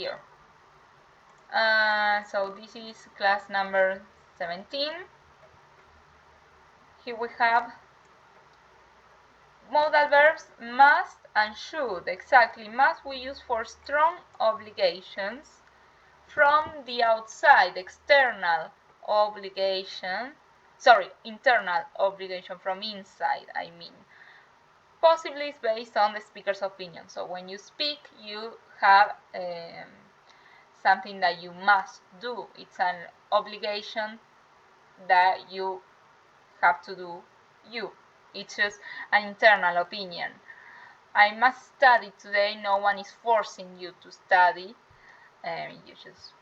here. So this is class number 17. Here we have modal verbs must and should. Exactly, must we use for strong obligations from the outside, external obligation, internal obligation from inside, I mean. Possibly it's based on the speaker's opinion. So when you speak, you have something that you must do. It's an obligation that you have to do you. It's just an internal opinion. I must study today. No one is forcing you to study. You just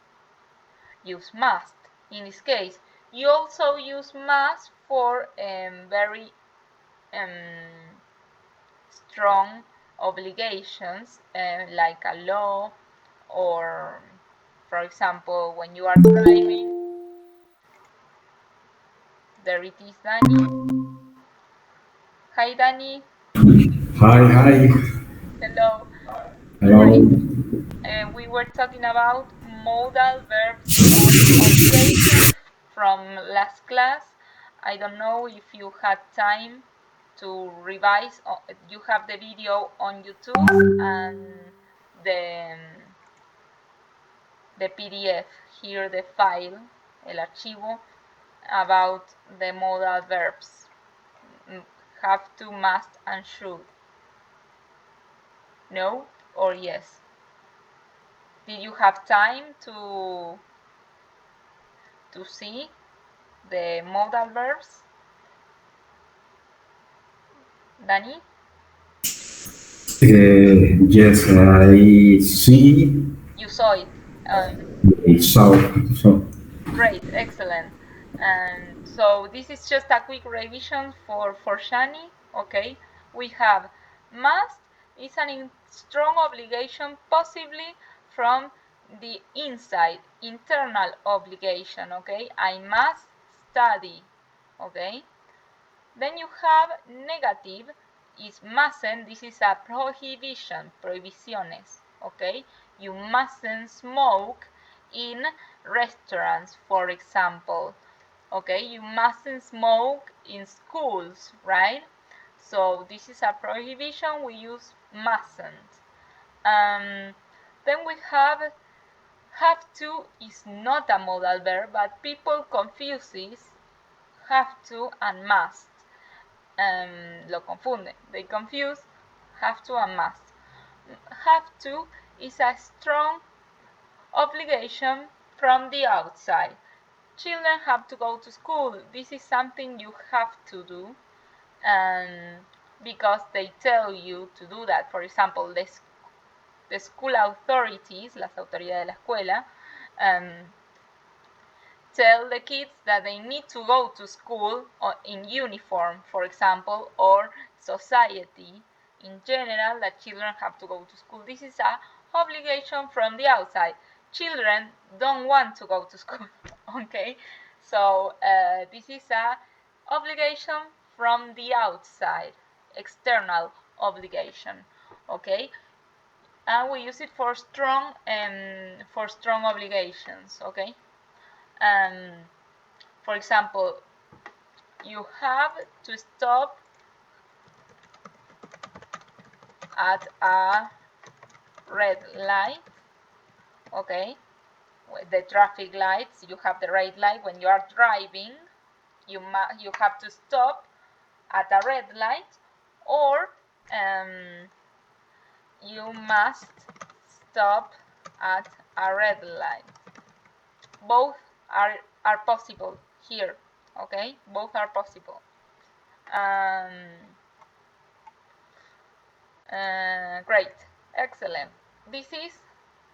use must. In this case, you also use must for very strong obligations, like a law, or, for example, when you are driving. There it is, Danny. Hi, Danny. Hi, hi. Hello. Great. Hello. We were talking about modal verbs and obligations from last class. I don't know if you had time to revise. You have the video on YouTube and the PDF, here the file, el archivo, about the modal verbs. Have to, must, and should. No or yes? Did you have time to see the modal verbs? Danny? Yes, I see. You saw it. I saw. So, Great, excellent. And so this is just a quick revision for Shani. Okay, we have must is an strong obligation, possibly from the inside, internal obligation. Okay, I must study. Okay, then you have negative is mustn't. This is a prohibition, prohibiciones. Okay, you mustn't smoke in restaurants, for example. Okay, you mustn't smoke in schools, right? So this is a prohibition, we use mustn't. Then we have to is not a modal verb, but people confuses have to and must. Lo confunden, they confuse have to and must. Have to is a strong obligation from the outside. Children have to go to school. This is something you have to do, and because they tell you to do that. For example, the school authorities, las autoridades de la escuela, tell the kids that they need to go to school in uniform, for example, or society in general, that children have to go to school. This is a obligation from the outside. Children don't want to go to school. Okay, so this is a obligation from the outside, external obligation. Okay, and we use it for strong obligations. Okay. For example, you have to stop at a red light. Okay, the traffic lights, you have the red light. When you are driving, you have to stop at a red light, or you must stop at a red light. Both are possible here. Okay, both are possible. Great, excellent. This is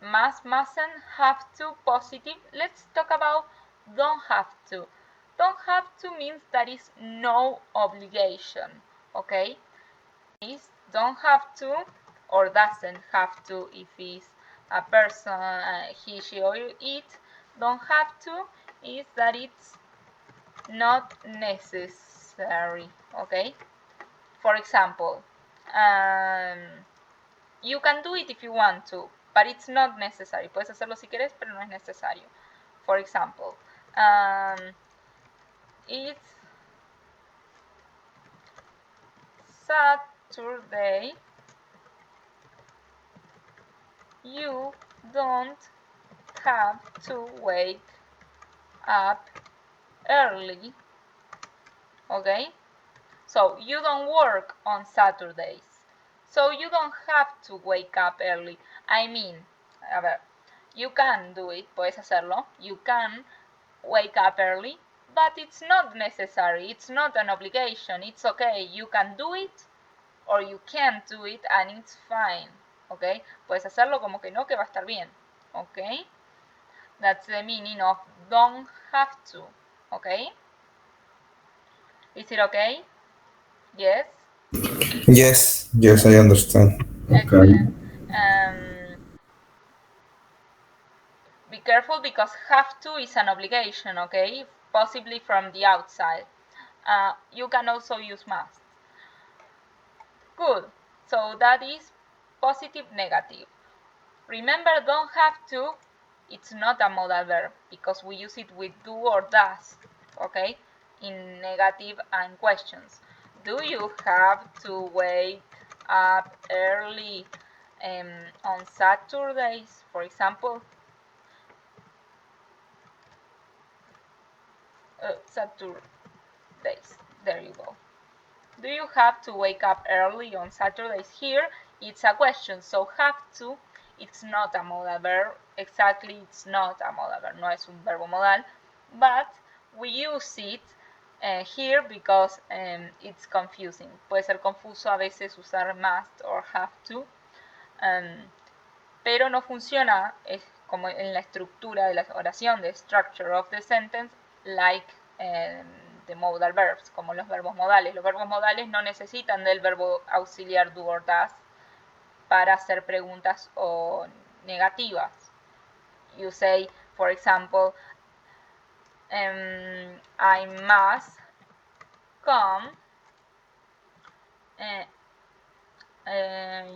must, mustn't, have to, positive. Let's talk about don't have to. Don't have to means that is no obligation. Okay, is don't have to or doesn't have to if it's a person, he, she, or it. Don't have to is that it's not necessary. Okay, for example, you can do it if you want to. but it's not necessary. Puedes hacerlo si quieres, pero no es necesario. For example, it's Saturday. You don't have to wake up early. Okay? So you don't work on Saturdays. So you don't have to wake up early. I mean, a ver, you can do it, puedes hacerlo. You can wake up early, but it's not necessary. It's not an obligation. It's okay. You can do it or you can't do it and it's fine. Okay? Puedes hacerlo como que no, que va a estar bien. Okay? That's the meaning of don't have to. Okay? Is it okay? Yes? Yes, I understand. Okay. Excellent. Be careful because have to is an obligation, okay? Possibly from the outside. You can also use must. Good. So that is positive, negative. Remember, don't have to, it's not a modal verb because we use it with do or does, okay? In negative and questions. Do you have to wake up early on Saturdays, for example? Saturdays. There you go. Do you have to wake up early on Saturdays? Here, it's a question. So have to, it's not a modal verb. Exactly, it's not a modal verb. No es un verbo modal. But we use it here because it's confusing. Puede ser confuso a veces usar must or have to. Pero no funciona como en la estructura de la oración, the structure of the sentence, like the modal verbs, como los verbos modales. Los verbos modales no necesitan del verbo auxiliar do or does para hacer preguntas o negativas. You say, for example, I must come,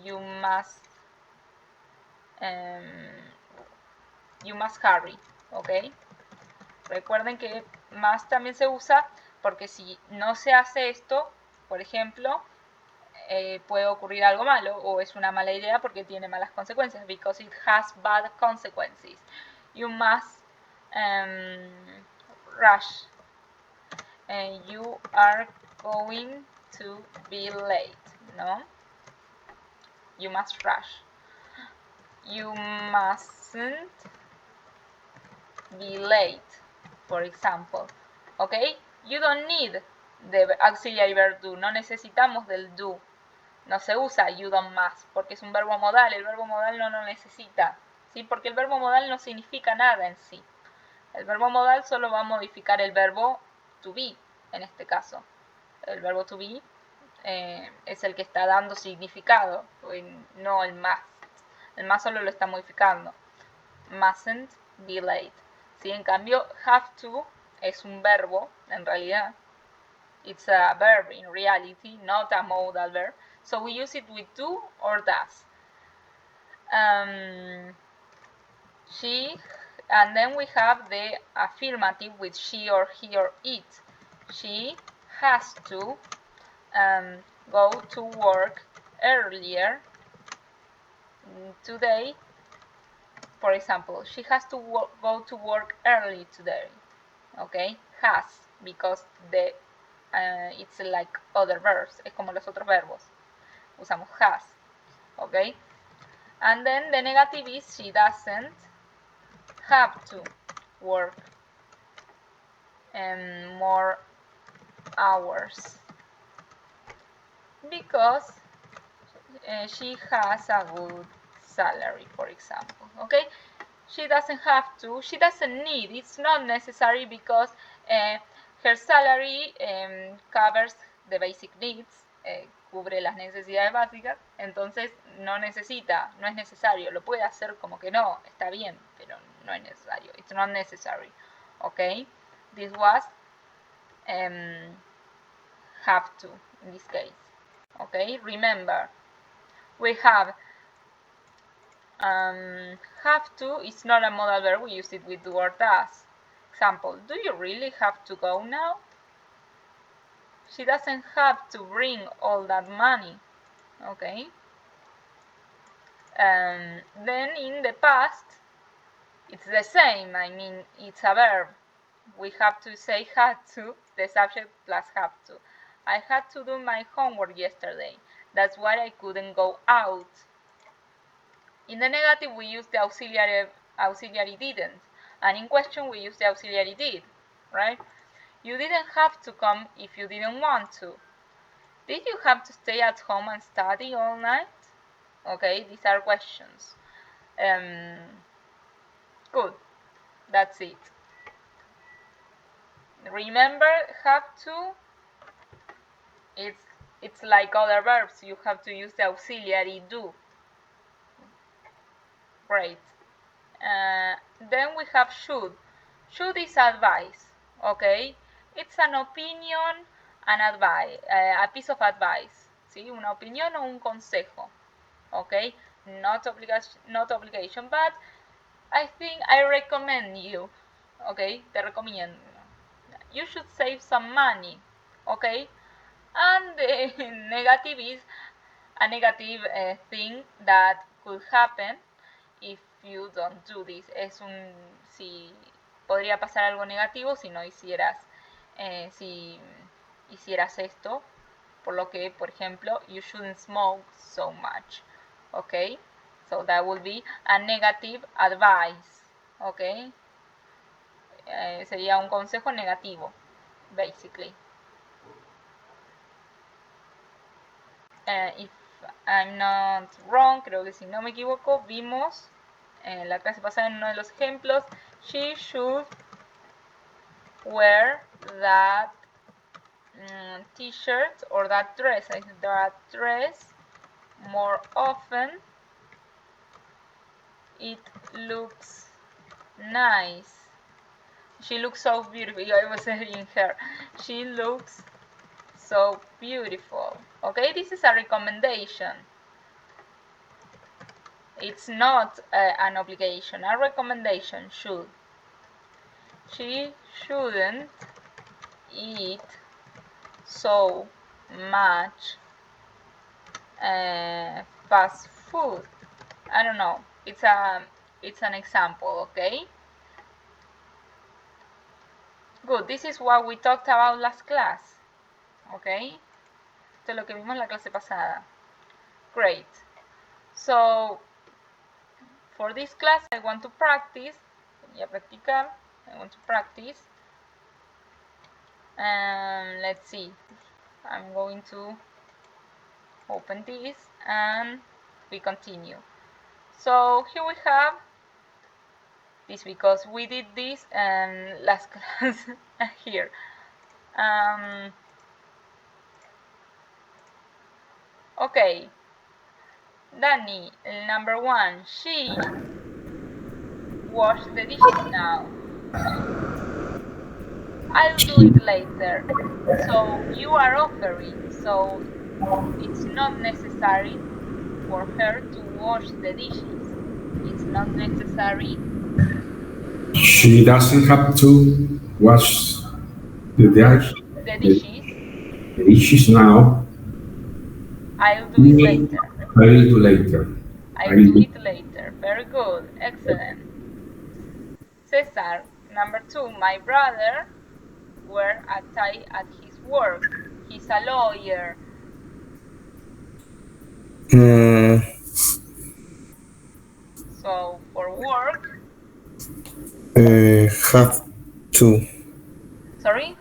you must hurry, ¿ok? Recuerden que must también se usa porque si no se hace esto, por ejemplo, puede ocurrir algo malo o es una mala idea porque tiene malas consecuencias, because it has bad consequences. You must rush. You are going to be late, ¿no? You must rush. You mustn't be late, for example. Okay? You don't need the auxiliary verb do. No necesitamos del do. No se usa you don't must porque es un verbo modal. El verbo modal no lo necesita. ¿Sí? Porque el verbo modal no significa nada en sí. El verbo modal solo va a modificar el verbo to be, en este caso. El verbo to be es el que está dando significado, no el must. El must solo lo está modificando. Mustn't be late. ¿Sí? En cambio, have to es un verbo, en realidad. It's a verb in reality, not a modal verb. So we use it with do or does. And then we have the affirmative with she or he or it. She has to go to work earlier today. For example, she has to go to work early today. Okay, has, because it's like other verbs, es como los otros verbos. Usamos has. Okay, and then the negative is she doesn't have to work more hours because she has a good salary, for example. Okay, she doesn't have to, she doesn't need, it's not necessary because her salary covers the basic needs, cubre las necesidades básicas, entonces no necesita, no es necesario, lo puede hacer como que no, está bien, pero no es necesario, it's not necessary, okay? This was have to in this case, okay? Remember, we have Have to is not a modal verb. We use it with do or does. Example, do you really have to go now? She doesn't have to bring all that money. Okay. Then in the past, it's the same. I mean, it's a verb. We have to say had to, the subject plus have to. I had to do my homework yesterday. That's why I couldn't go out. In the negative, we use the auxiliary didn't. And in question, we use the auxiliary did, right? You didn't have to come if you didn't want to. Did you have to stay at home and study all night? Okay, these are questions. Good, that's it. Remember, have to, it's like other verbs. You have to use the auxiliary do. Great. Then we have should. Should is advice, okay? It's an opinion, an advice, a piece of advice, ¿sí? Una opinión o un consejo, okay? Not obligation, but I think I recommend you, okay? Te recomiendo. You should save some money, okay? And the negative is a negative thing that could happen if you don't do this. Si podría pasar algo negativo si no hicieras, si hicieras esto, por lo que, por ejemplo, you shouldn't smoke so much, okay? So that would be a negative advice, okay? Sería un consejo negativo, basically. If I'm not wrong, creo que si no me equivoco, vimos en la clase pasada en uno de los ejemplos, she should wear that t-shirt or that dress. I think that dress more often. It looks nice. She looks so beautiful. I was saying her. She looks so beautiful. Okay, this is a recommendation. It's not an obligation. A recommendation should. She shouldn't eat so much fast food. I don't know. It's an example, okay? Good. This is what we talked about last class. Okay? Esto es lo que vimos en la clase pasada. Great. So, for this class, I want to practice. Voy a practicar. I want to practice. Let's see. I'm going to open this and we continue. So here we have this because we did this last class here. Okay, Danny, number 1, she washed the dishes now. I'll do it later. So you are offering, so it's not necessary for her to wash the dishes. It's not necessary. She doesn't have to wash the dishes now. I'll do it later. I'll do later. I'll do it later. Very good. Excellent. Cesar, number 2, my brother wear a tie at his work. He's a lawyer. So for work, have to. Sorry?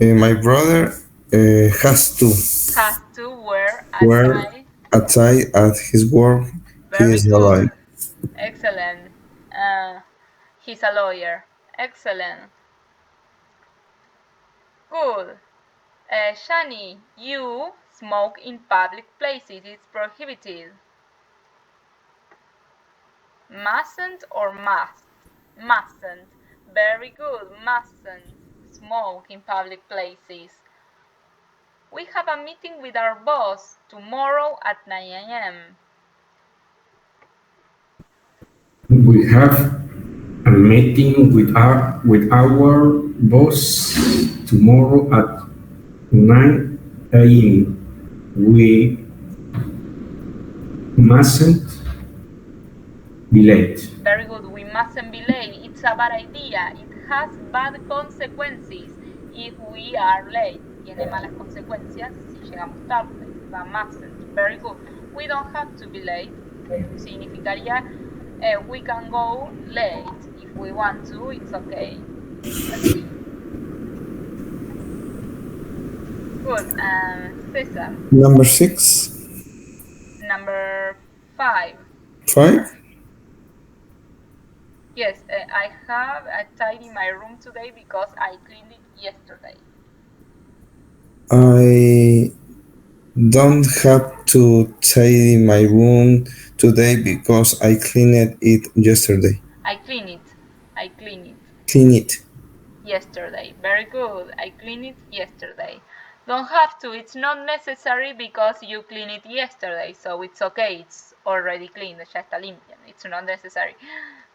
My brother has to wear a tie at his work. Very He is good. a lawyer. Excellent. He's a lawyer. Excellent. Good. Shani, you smoke in public places. It's prohibited. Mustn't or must? Mustn't. Very good. Mustn't smoke in public places. We have a meeting with our boss tomorrow at 9 a.m. we have a meeting with our boss tomorrow at 9 a.m. We mustn't be late. Very good. We mustn't be late. It's a bad idea. It has bad consequences if we are late. Tiene malas consecuencias si llegamos tarde. The mustn't. Very good. We don't have to be late. Significaría we can go late if we want to. It's okay. Good. Cesar. Number 6. Number 5. 5. Yes, I have tidied my room today because I cleaned it yesterday. I don't have to tidy my room today because I cleaned it yesterday. I cleaned it. Clean it. Yesterday. Very good. I cleaned it yesterday. Don't have to. It's not necessary because you cleaned it yesterday. So it's okay. It's already clean. Ya está limpia. It's not necessary.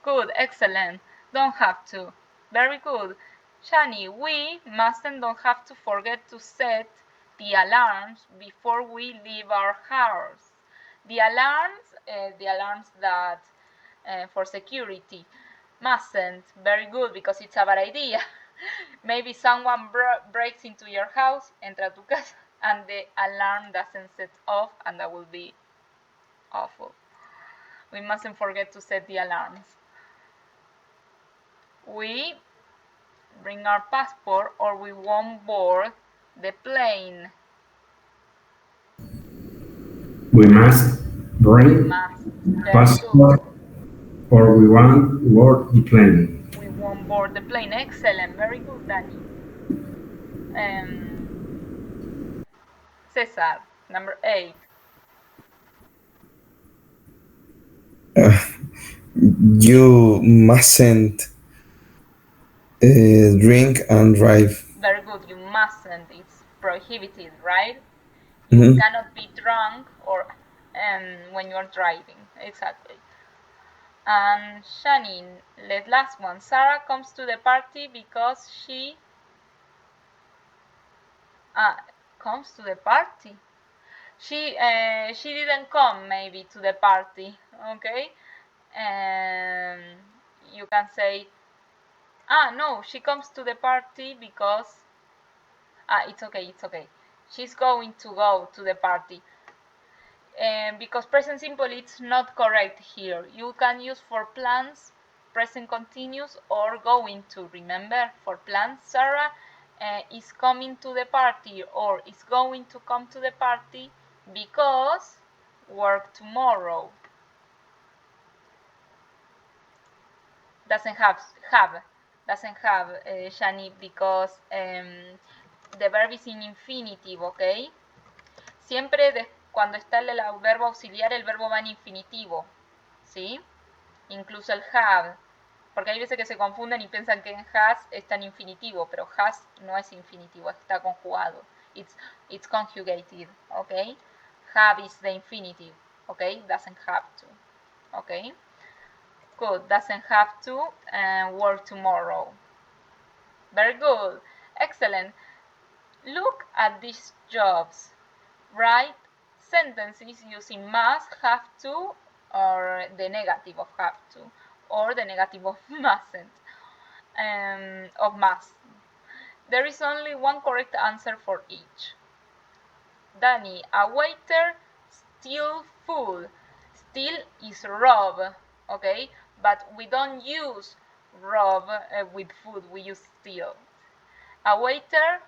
Good. Excellent. Don't have to. Very good. Shani, we don't have to forget to set the alarms before we leave our house. The alarms that for security mustn't. Very good, because it's a bad idea. Maybe someone breaks into your house, entra a tu casa, and the alarm doesn't set off, and that will be awful. We mustn't forget to set the alarms. We bring our passport or we won't board the plane. We must bring passport or we won't board the plane. We won't board the plane. Excellent. Very good, Danny. Cesar, number 8. You mustn't drink and drive. Very good. You mustn't. It's prohibited, right? You cannot be drunk or when you are driving. Exactly. And Shani, the last one. Sarah comes to the party because she comes to the party. She didn't come maybe to the party. Okay. You can say, no, she comes to the party because it's okay. She's going to go to the party. Because present simple, it's not correct here. You can use for plans, present continuous, or going to. Remember, for plans, Sarah is coming to the party or is going to come to the party because work tomorrow. Doesn't have Shani, because the verb is in infinitive, okay? Siempre cuando está el verbo auxiliar, el verbo va en infinitivo, ¿sí? Incluso el have, porque hay veces que se confunden y piensan que en has está en infinitivo, pero has no es infinitivo, está conjugado. It's conjugated, okay? Have is the infinitive, okay? Doesn't have to, okay? Good, doesn't have to work tomorrow. Very good, excellent. Look at these jobs. Write sentences using must, have to, or the negative of have to, or the negative of mustn't, of must. There is only one correct answer for each. Danny, a waiter steals food. Steal is rob, okay? But we don't use rob with food, we use steal. A waiter,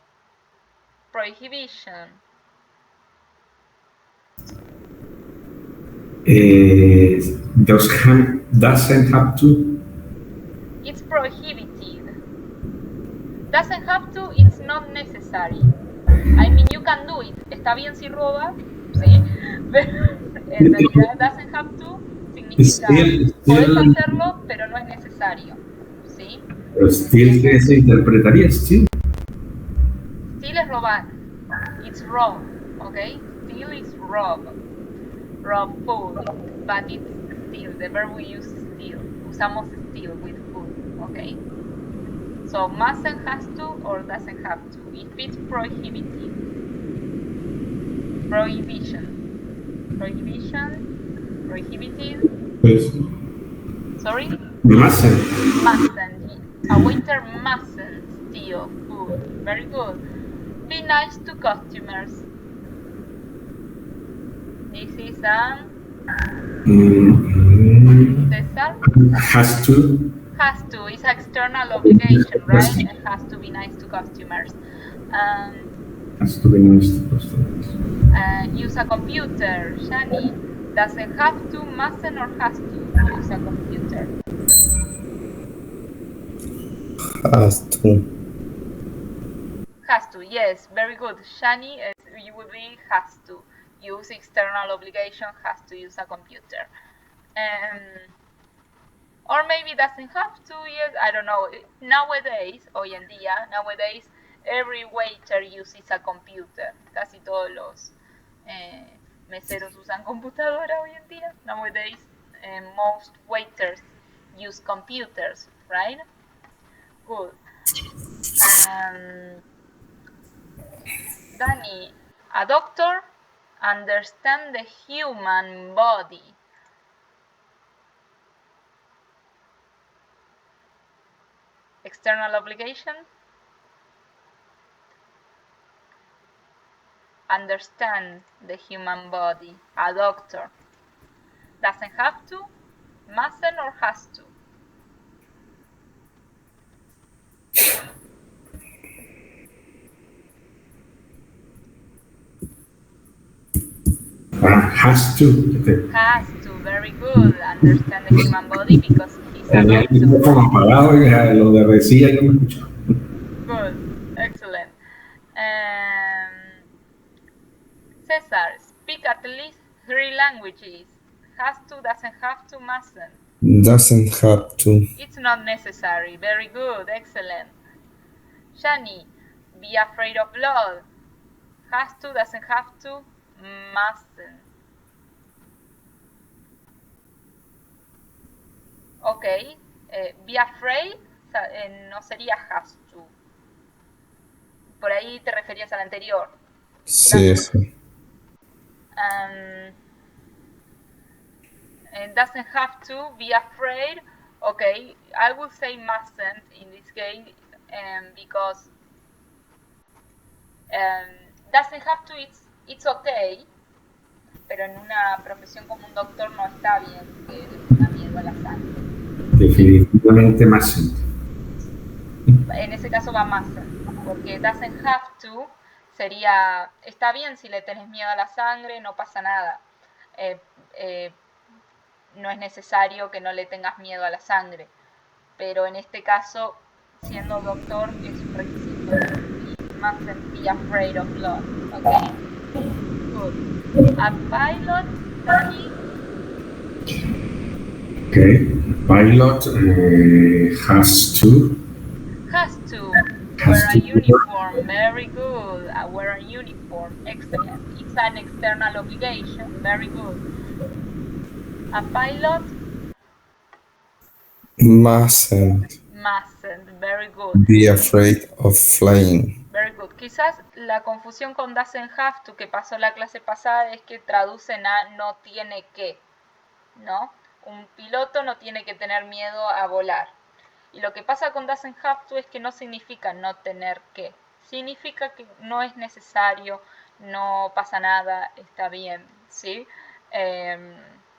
prohibition. Doesn't have to. It's prohibited. Doesn't have to, it's not necessary. I mean, you can do it. Está bien si robas, sí, pero en realidad doesn't have to significa puedes hacerlo, pero no es necesario, ¿sí? Pero still que se interpretaría, sí. Steal es robar. It's rob, okay? Steal is rob. Rob food, but it's steal. The verb we use steal. usamos still with could, okay? So mustn't has to or doesn't have to. If it's prohibited, prohibited, Pues, sorry? mustn't. Mustn't. A waiter mustn't steal food. Very good. Be nice to customers. This is a Cesar? Has to. Has to. It's external obligation, right? It has to be nice to customers. Has to be nice to customers. Use a computer. Shani, does it have to, mustn't, or has to use a computer? Has to. Has to, yes, very good. Shani, you would be has to. Use external obligation, has to use a computer. Or maybe doesn't have to, yes, I don't know. Nowadays, hoy en día, nowadays, every waiter uses a computer. Casi todos los meseros usan computadora hoy en día. Nowadays, most waiters use computers, right? Good. Danny, a doctor understands the human body. External obligation. Understand the human body. A doctor doesn't have to, mustn't, or has to. Has to. Has to, very good. Understand the human body because he's a Tenía el doctor. micrófono apagado y lo de decía y no me escuchaba. Good, excellent. Cesar, speak at least 3 languages. Has to, doesn't have to, mustn't. Doesn't have to. It's not necessary. Very good, excellent. Shani, be afraid of blood. Has to, doesn't have to, mustn't. Ok, be afraid no sería has to. Por ahí te referías al anterior. Sí, sí. Doesn't have to be afraid. Okay, I will say mustn't in this case because doesn't have to, it's okay, pero en una profesión como un doctor no está bien que le tenga miedo a la sangre. Definitivamente mustn't. En ese caso va mustn't, porque doesn't have to sería, está bien si le tenés miedo a la sangre, no pasa nada. No es necesario que no le tengas miedo a la sangre, pero en este caso, siendo doctor, es un requisito. You mustn't be afraid of blood. Okay. Good. A pilot, Danny? Okay. Pilot has to. Has to Has wear to a uniform. Very good. Wear a uniform. Excellent. It's an external obligation. Very good. A pilot Mustn't very good. be afraid of flying. Very good. Quizás la confusión con doesn't have to que pasó la clase pasada es que traducen a no tiene que, ¿no? Un piloto no tiene que tener miedo a volar. Y lo que pasa con doesn't have to es que no significa no tener que. Significa que no es necesario, no pasa nada, está bien, ¿sí?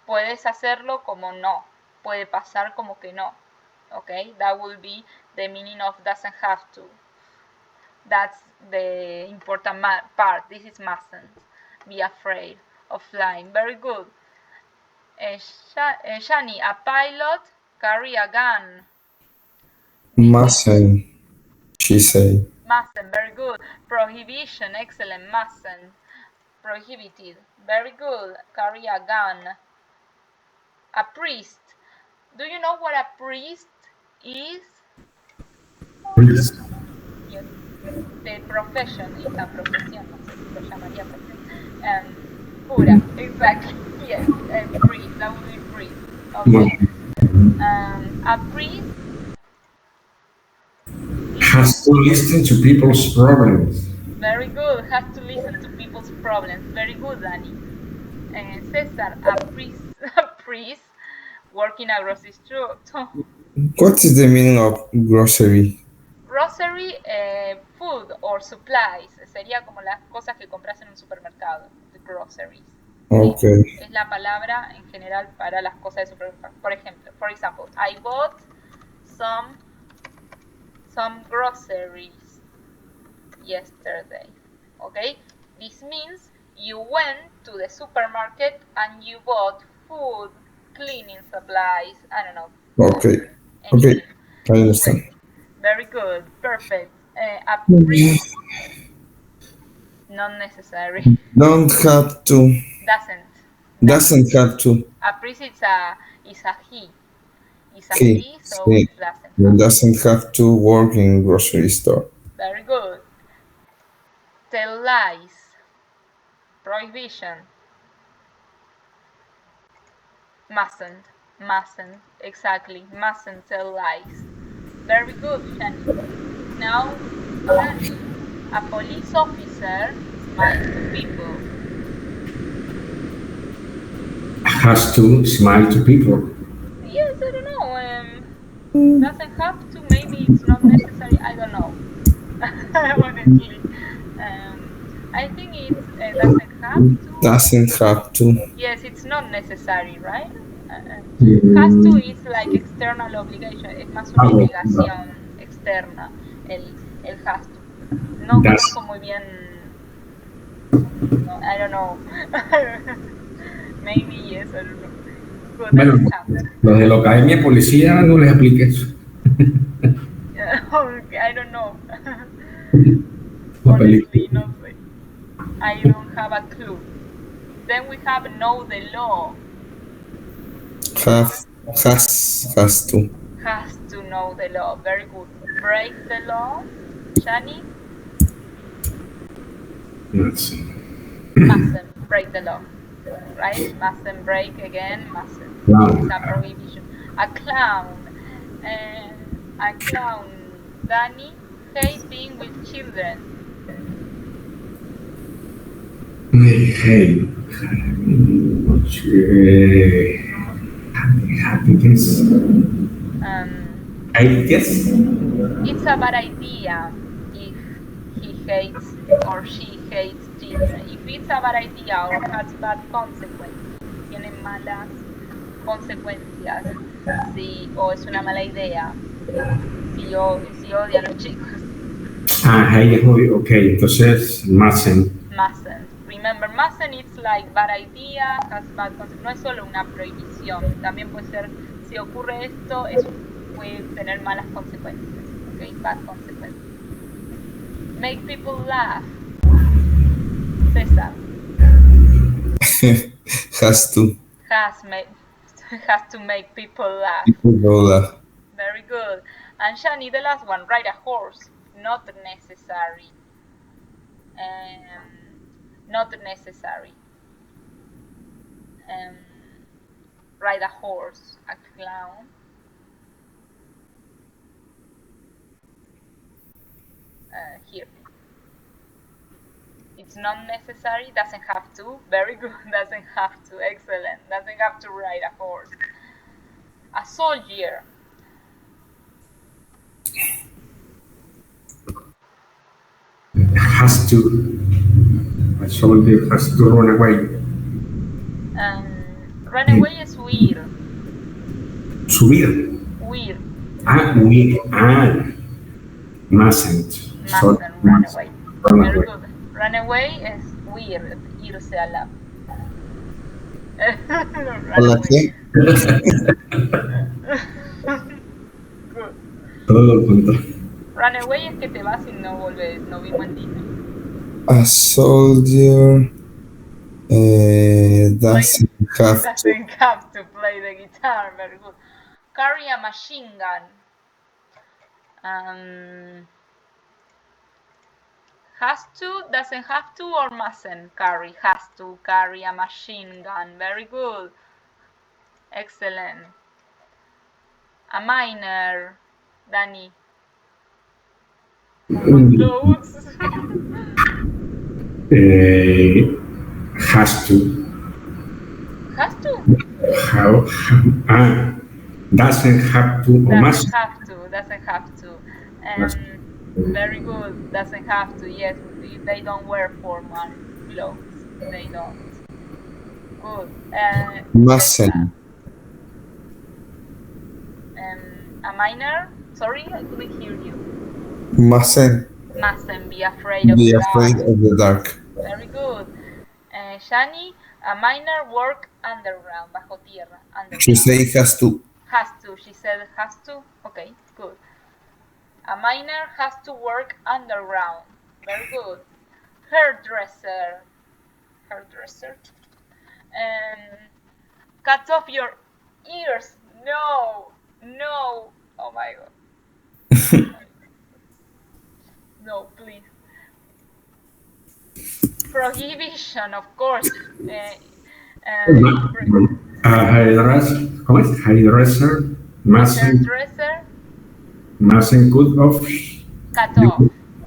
Puedes hacerlo como no, puede pasar como que no, okay? That will be the meaning of doesn't have to. That's the important part. This is mustn't be afraid of flying. Very good. Shani, a pilot carry a gun. Mustn't, she say. Mustn't, very good. Prohibition, excellent. Mustn't, prohibited. Very good. Carry a gun. A priest. Do you know what a priest is? Priest. Yes. The profession is a profesión. No sé si lo llamaría profesión. Cura, exactly. Yes, priest. That would be priest. Okay. A priest Has to listen to people's problems. very good. Has to listen to people's problems. Very good, Danny. Cesar, a priest working a grocery store. What is the meaning of grocery? Grocery, food or supplies. Sería como las cosas que compras en un supermercado. The groceries. Okay. Es la palabra en general para las cosas de supermercado. Por example, I bought some groceries yesterday. Okay, this means you went to the supermarket and you bought food, cleaning supplies, I don't know. Okay. Anything. Okay. I understand. Great. Very good. Perfect. A priest, not necessary. Don't have to. Doesn't. Have to. A priest is a he. Is a He. he, so He. it doesn't have. Doesn't have to work in grocery store. Very good. Tell lies. Prohibition. Mustn't. Exactly. Mustn't tell lies. Very good, Shani. Now, Shani, a police officer smiles to people. Has to smile to people. Yes, I don't know. Doesn't have to. Maybe it's not necessary. I don't know. Honestly, I think it doesn't have to. Doesn't have to. Yes, it's not necessary, right? Has to is like external obligation. Es más una obligación externa. El has to. No conozco muy bien. No, I don't know. Maybe yes, I don't know. Good, Bueno, los de la academia de policía no les aplica eso. I don't know. Honestly, no sé. I don't have a clue. Then we have know the law. Has to. Has to know the law. Very good. Break the law. Shani? Mustn't break the law. Right? Mustn't break again. Mustn't. It's a prohibition. A clown. Danny hates being with children. Happiness. I guess it's a bad idea if he hates or she hates children. If it's a bad idea or has bad consequences, tiene malas consecuencias, o es una mala idea, si odia a los chicos. Ok, entonces mustn't. Remember, mustn't it's like bad idea, has bad consequences. No es solo una prohibición, también puede ser, si ocurre esto, puede tener malas consecuencias. Okay, bad consequences. Make people laugh. César. Has to. Has to make people laugh. Very good. And Shani, the last one, ride a horse. Not necessary. Not necessary. Ride a horse, a clown. Here. It's not necessary, doesn't have to. Very good, doesn't have to. Excellent. Doesn't have to ride a horse. A soldier. Has to. A soldier has to run away. Run away is huir. Subir. Huir. Huir. Mustn't. Run away. Very good. Run away is huir, irse a la. Run away. Good. Todo lo contrario. Run away es que te vas y no vuelves, no vimos en Disney. A soldier doesn't have to play the guitar. Very good. Carry a machine gun. Has to, doesn't have to, or mustn't carry? Has to carry a machine gun. Very good. Excellent. A minor, Danny. Clothes. Has to. Has to. How? Doesn't have to or must. Doesn't have to. Very good. Doesn't have to. Yes, they don't wear formal clothes. They don't. Good. Cesar, Mustn't. a minor. Sorry, I couldn't hear you. Mustn't Mustn't be afraid of be the afraid dark. of the dark. Very good. Shani, a miner work underground, bajo tierra, She underground. say has to. Has to, she said has to. Okay, good. A miner has to work underground. Very good. Hairdresser. Hairdresser. Cut off your ears. No, no. Oh my god. No, please. Prohibition, of course. Hairdresser, ¿cómo es? Hairdresser Hairdresser, mustn't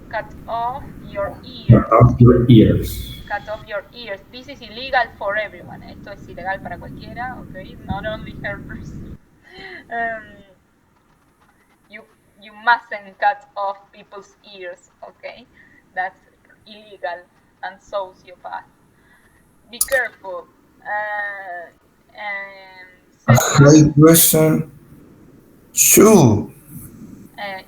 cut off your ears. your ears. Cut off your ears. This is illegal for everyone. Esto es ilegal para cualquiera, okay? Not only hairdressers. You mustn't cut off people's ears, okay? That's illegal and sociopath. Be careful. Hairdresser should.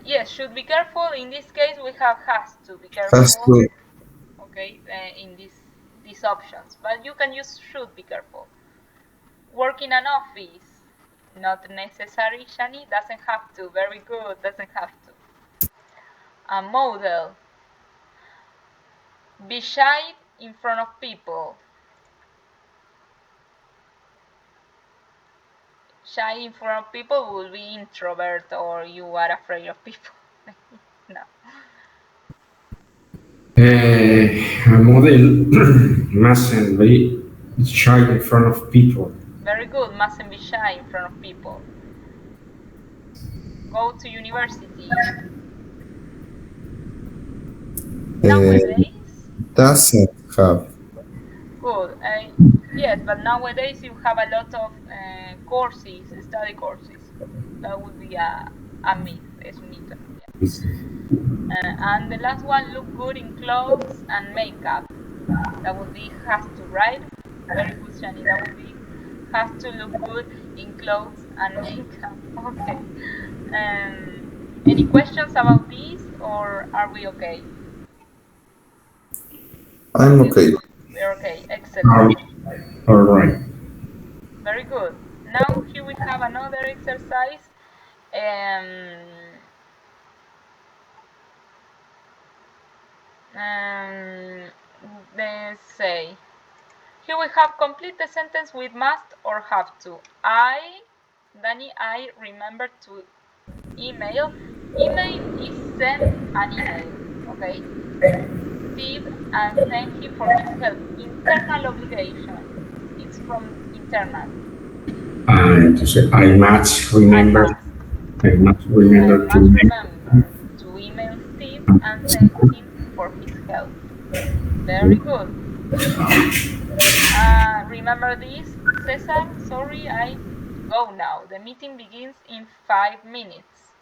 Yes, should be careful. In this case, we have has to be careful. Has to. Okay, in these options, but you can use should be careful. Work in an office, not necessary. Shani, doesn't have to. Very good, doesn't have to. A model. Be shy in front of people. Shy in front of people will be introvert, or you are afraid of people. No. A model mustn't be shy in front of people. Very good, mustn't be shy in front of people. Go to university. Nowadays, Doesn't have. good. Yes, but nowadays you have a lot of courses, study courses. That would be a myth. Es un mito. And the last one, look good in clothes and makeup. That would be has to, right? Very good, Shani. That would be has to look good in clothes and makeup. Okay. Any questions about this, or are we okay? I'm okay. We're okay. Excellent. All right. Very good. Now here we have another exercise. Let's say, here we have complete the sentence with must or have to. Danny, I remember to email. Email is send an email, okay? Steve and thank you for his help. Internal obligation. It's from internal. I must remember. I must remember to email Steve and thank him for his help. Very good. Remember this, Cesar? Sorry, I go now. The meeting begins in 5 minutes.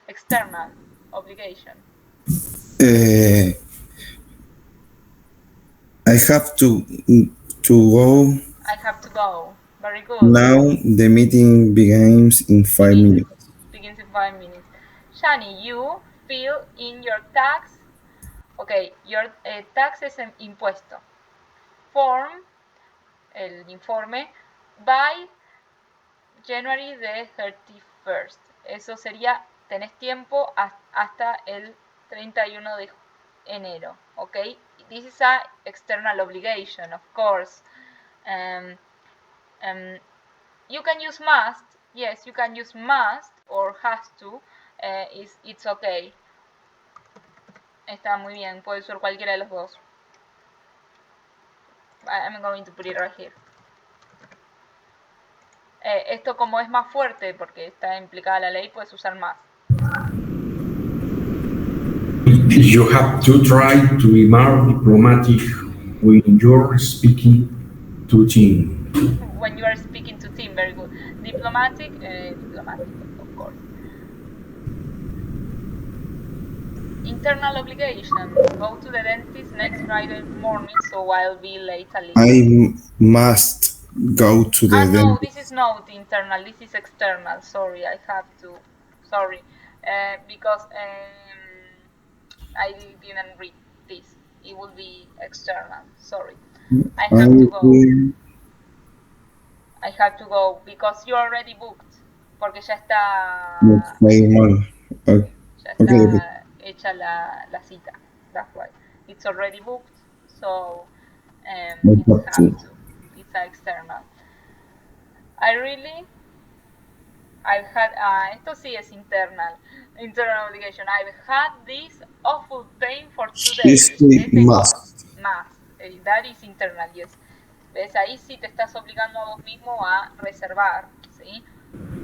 External obligation. I have to go. I have to go. Very good. Now the meeting begins in 5 minutes. Begins in 5 minutes. Shani, you fill in your tax. Okay, your tax es en impuesto. Form, el informe, by January the 31st. Eso sería, tenés tiempo hasta el 31 de enero, okay? This is a external obligation, of course. You can use must. Yes, you can use must or has to. It's okay. Está muy bien, puede ser cualquiera de los dos. I'm going to put it right here. Esto como es más fuerte porque está implicada la ley, puedes usar más. You have to try to be more diplomatic when you're speaking to team. When you are speaking to team, very good. Diplomatic, of course. Internal obligation. Go to the dentist next Friday morning, so I'll be late a little. I must go to the No, dentist. this is not internal. This is external. Sorry, I have to. Sorry, because I didn't read this. It will be external. Sorry, I have to go. I have to go because you already booked. Porque ya está. Ya está hecha la cita. That's why it's already booked. So you have to. It's external. I've had, esto sí es internal obligation. I've had this awful pain for 2 days. Must. That is internal, yes. ¿Ves? Ahí sí te estás obligando a vos mismo a reservar, ¿sí?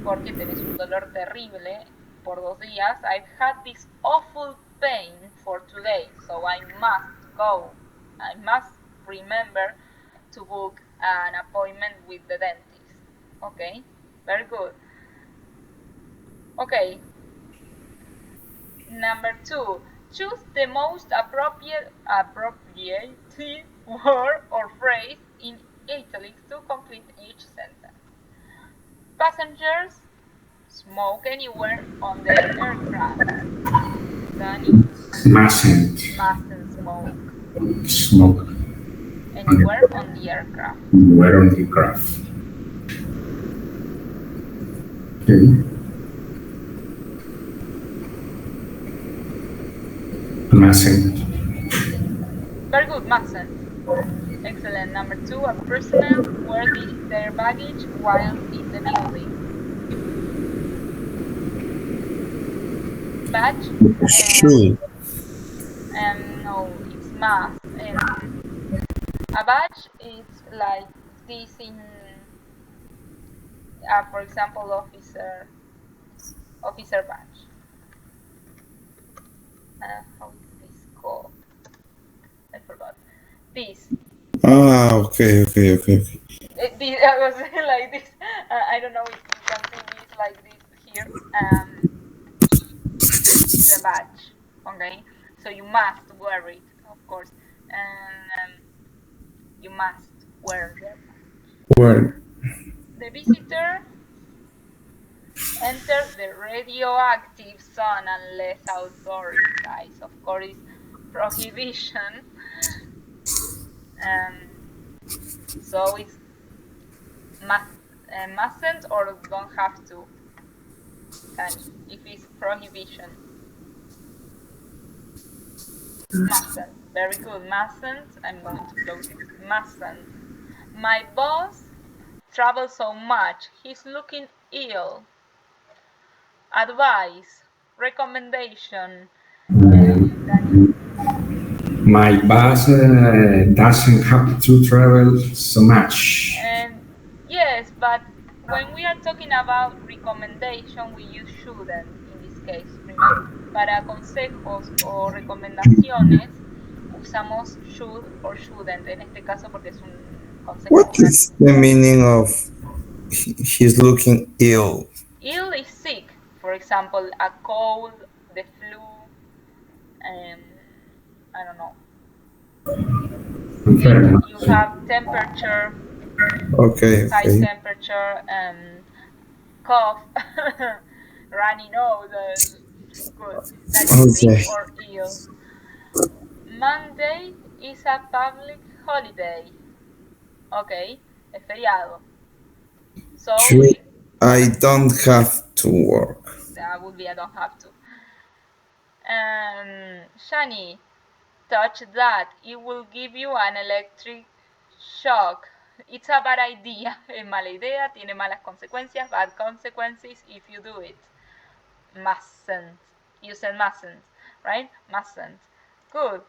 Porque tenés un dolor terrible por 2 días. I've had this awful pain for 2 days, so I must go. I must remember to book an appointment with the dentist. Okay, very good. Okay. Number 2, choose the most appropriate word or phrase in italics to complete each sentence. Passengers smoke anywhere on the aircraft. Danny? Mustn't smoke anywhere on the aircraft. Anywhere on the aircraft. Okay. Mustn't. Very good, mustn't. Excellent. Number 2, a personnel wear their baggage while in the building. Badge? No, it's must. A badge is like this in, for example, officer badge. How is this called? I forgot. This. Okay. I was like this. I don't know if you can see this like this here. The badge. Okay, so you must wear it, of course, and you must wear them. Where? The visitor enter the radioactive zone unless authorized. Of course, it's prohibition. So it's mustn't or don't have to. If it's prohibition. Mustn't. Very good. Mustn't. I'm going to close it. Mustn't. My boss travels so much. He's looking ill. Advice. Recommendation. My boss doesn't have to travel so much. Yes, but when we are talking about recommendation, we use shouldn't in this case. Remember? Para consejos o recomendaciones usamos should or shouldn't. En este caso porque es un consejo. What is the meaning of he's looking ill? Ill is sick. For example, a cold, the flu, I don't know. You have temperature. Okay. High temperature, cough, runny nose. Good. That is sick or ill. Monday is a public holiday. Okay, es feriado. So I don't have to work. That would be I don't have to. Shani, touch that. It will give you an electric shock. It's a bad idea. Es mala idea, tiene malas consecuencias, bad consequences if you do it. Mustn't. You said mustn't, right? Mustn't. Good.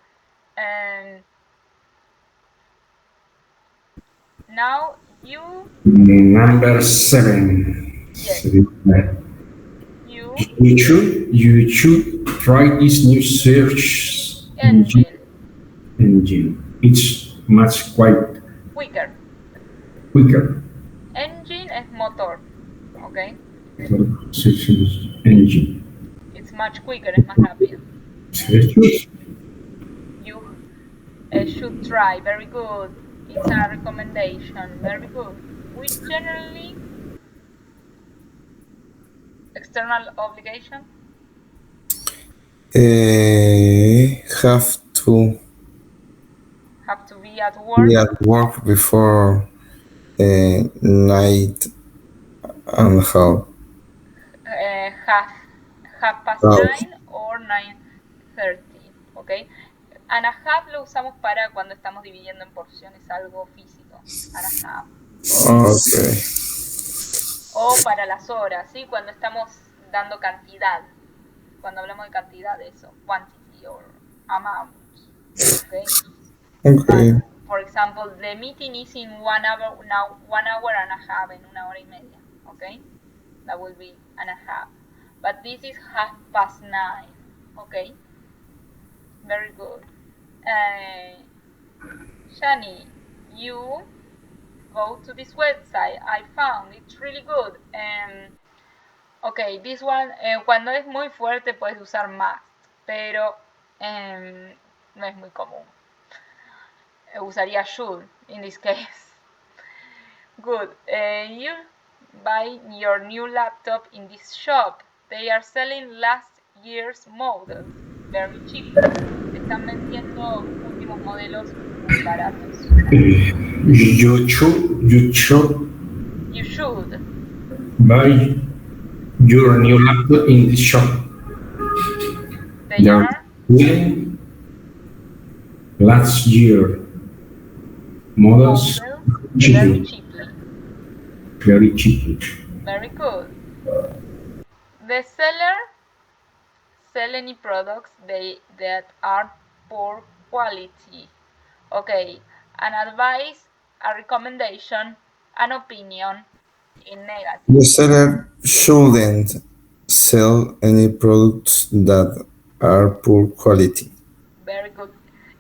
Now you, Number 7. yes, you You should try this new search engine, engine. It's much quite quicker. quicker. Engine es motor, okay? Search engine. It's much quicker, es más rápido. Search. You should try, very good. It's a recommendation, very good. We generally, external obligation, Have to have to be at work, be at work before 9:30. half past Oh. 9 or 9:30, okay? And a half lo usamos para cuando estamos dividiendo en porciones algo físico, and a half. Okay. O para las horas, ¿sí? Cuando estamos dando cantidad. Cuando hablamos de cantidad, eso, quantity or amount, okay? Okay. For example, the meeting is in 1 hour, now 1 hour and a half, en 1 hora y media, okay? That will be and a half. But this is 9:30, okay? Very good. Shani, you go to this website. I found it's really good. Okay, this one, cuando es muy fuerte puedes usar must, pero no es muy común. Usaría should in this case. Good. You buy your new laptop in this shop. They are selling last year's models very cheap. Están vendiendo últimos modelos muy baratos. You should buy your new laptop in the shop. They are selling last year models very cheaply. very cheaply. Very good. The seller sell any products that are poor quality. Okay, an advice, a recommendation, an opinion in negative. The seller shouldn't sell any products that are poor quality. Very good.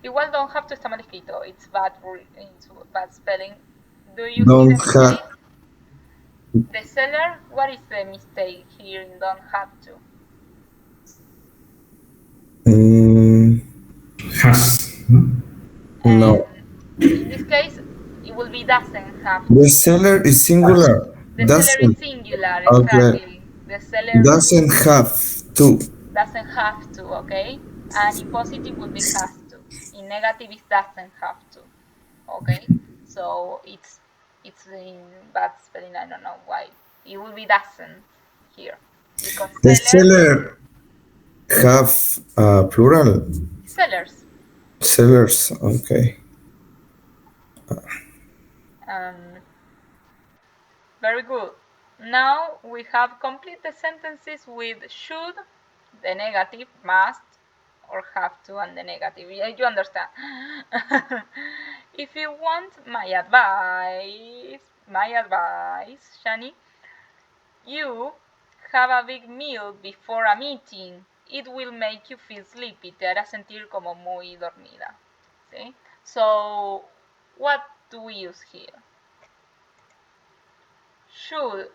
Igual don't have to estar mal escrito. It's bad spelling. Do you Don't see the have- mistake? The seller, what is the mistake here in don't have to? Has. No. In this case, it will be doesn't have to. The seller is singular. The seller is singular, Okay. exactly. The seller Doesn't have to. doesn't have to, okay? And in positive would be has to. In negative it doesn't have to, okay? So it's in bad spelling, I don't know why. It will be doesn't here. Because The seller have plural. sellers. Sellers, okay. Very good. Now we have complete the sentences with should, the negative, must, or have to, and the negative. You understand? If you want my advice, Shani, you have a big meal before a meeting. It will make you feel sleepy. Te hará sentir como muy dormida. ¿Sí? So, what do we use here? Should.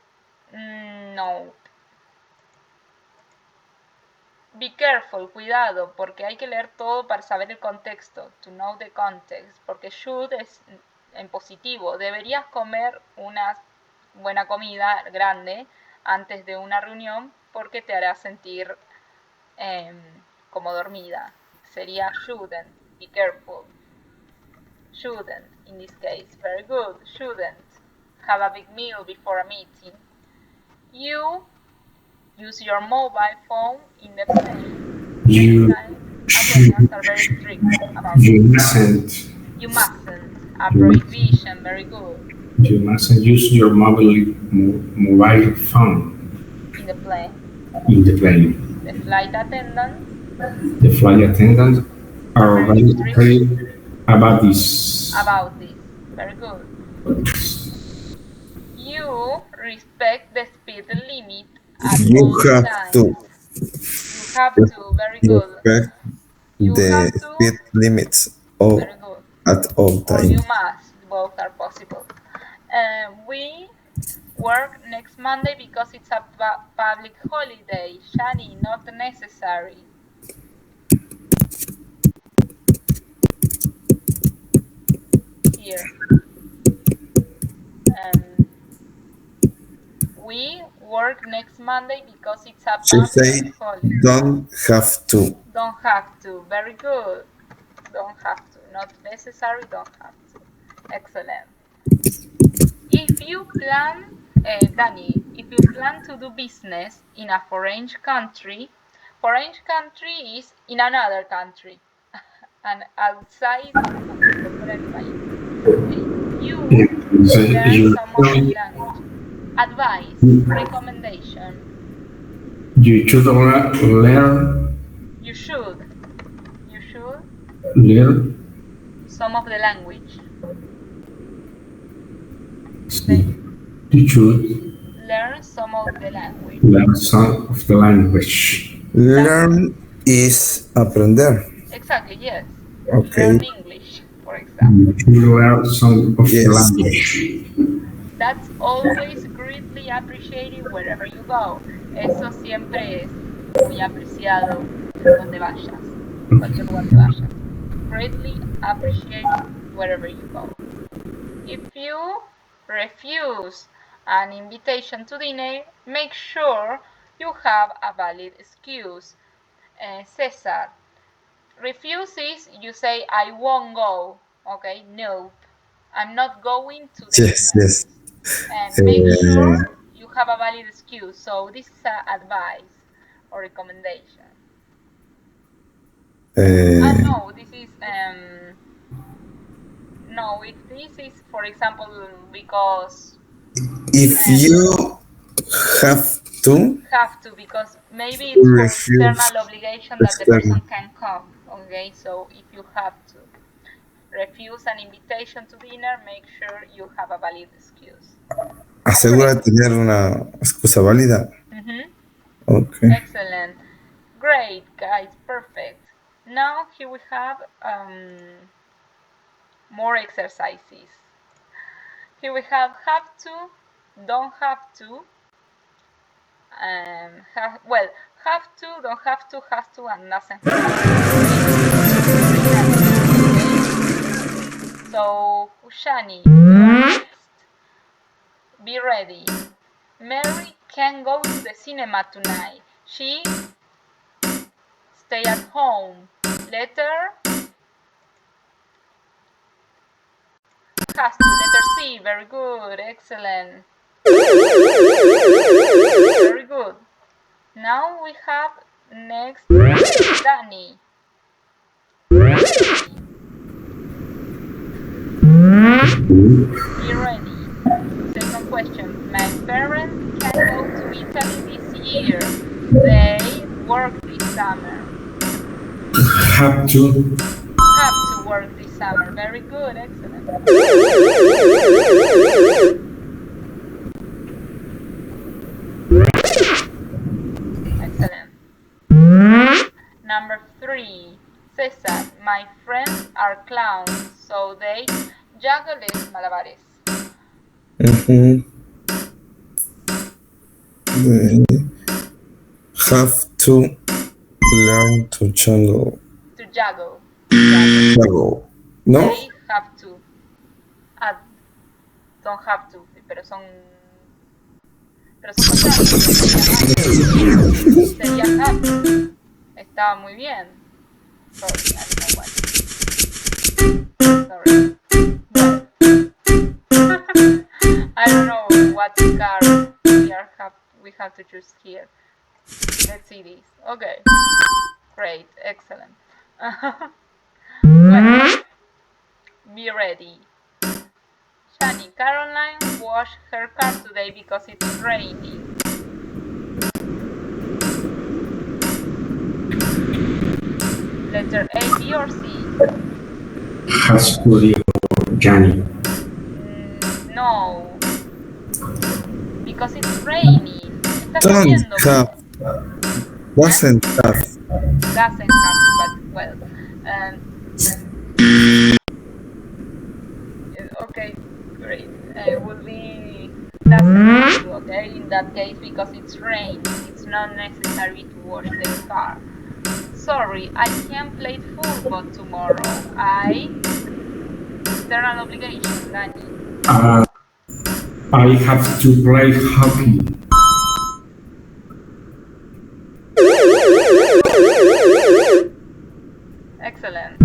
No. Be careful, cuidado, porque hay que leer todo para saber el contexto. To know the context. Porque should es en positivo. Deberías comer una buena comida grande antes de una reunión porque te hará sentir como dormida. Sería shouldn't. Be careful. Shouldn't in this case. Very good. Shouldn't have a big meal before a meeting. You use your mobile phone in the plane. You Athenians are very strict about You this. mustn't. You mustn't. A prohibition. Very good. You mustn't use your mobile phone In the plane. in the plane. The flight attendants The flight attendants are very about this. about this. Very good. You respect the speed limit at You all have times. to You have to. Very good. respect You the have to. speed limits all, Very good. at all Or you times. must. Both are possible. We work next Monday because it's a public holiday. Shani, not necessary. Here. We work next Monday because it's a She said, public holiday. don't have to. Don't have to. Very good. Don't have to. Not necessary. Don't have to. Excellent. If you plan, Danny, if you plan to do business in a foreign country is in another country and outside of the foreign país. You learn some of the language. Advice, recommendation. You should learn. You should Learn. some of the language. You should Learn some of the language. learn some of the language. Learn is aprender. Exactly, yes. Okay. Learn English, for example. You should learn some of the Yes. language. That's always greatly appreciated wherever you go. Eso siempre es muy apreciado donde vayas, cualquier lugar que vayas. Greatly appreciated wherever you go. If you refuse an invitation to dinner, make sure you have a valid excuse. Cesar, refuse is you say I won't go. Okay, no, I'm not going to the Yes, dinner. yes. And make sure you have a valid excuse. So this is advice or recommendation. No, this is no. If this is, for example, because if you have to, because maybe it's for refuse external obligation that the person can come. Okay, so if you have to refuse an invitation to dinner, make sure you have a valid excuse. asegura tener una excusa válida. Okay. Excellent. Great, guys. Perfect. Now here we have more exercises. Here we have to, don't have to, have to, don't have to, has to, and doesn't have to. So, Shani, next. Be ready. Mary can't go to the cinema tonight. She stay at home. Letter has to. Letter C. Very good. Excellent. Very good. Now we have next Danny. Be ready. Second question. My parents can go to Italy this year. They work this summer. Have to. Have to work this summer. Very good. Excellent. Excellent. Number 3. Cesar, my friends are clowns, so they juggle malabares. They have to learn to juggle. To juggle. Juggle. No? They have to. Don't have to, pero son sería have to. Estaba muy bien. Sorry, I don't know what. Sorry. I don't know what card we have to choose here. Let's see this. Okay. Great. Excellent. Well, be ready. Shani, Caroline washed her car today because it's raining. Letter A, B, or C? Has to be Johnny. because it's raining. Está Don't lloviendo. have. Doesn't have. Doesn't have to, but well. Okay, great. Would be doesn't have to, okay, in that case, because it's rain. It's not necessary to wash the car. Sorry, I can't play football tomorrow. Is there an obligation, Danny? I have to play hockey. Excellent.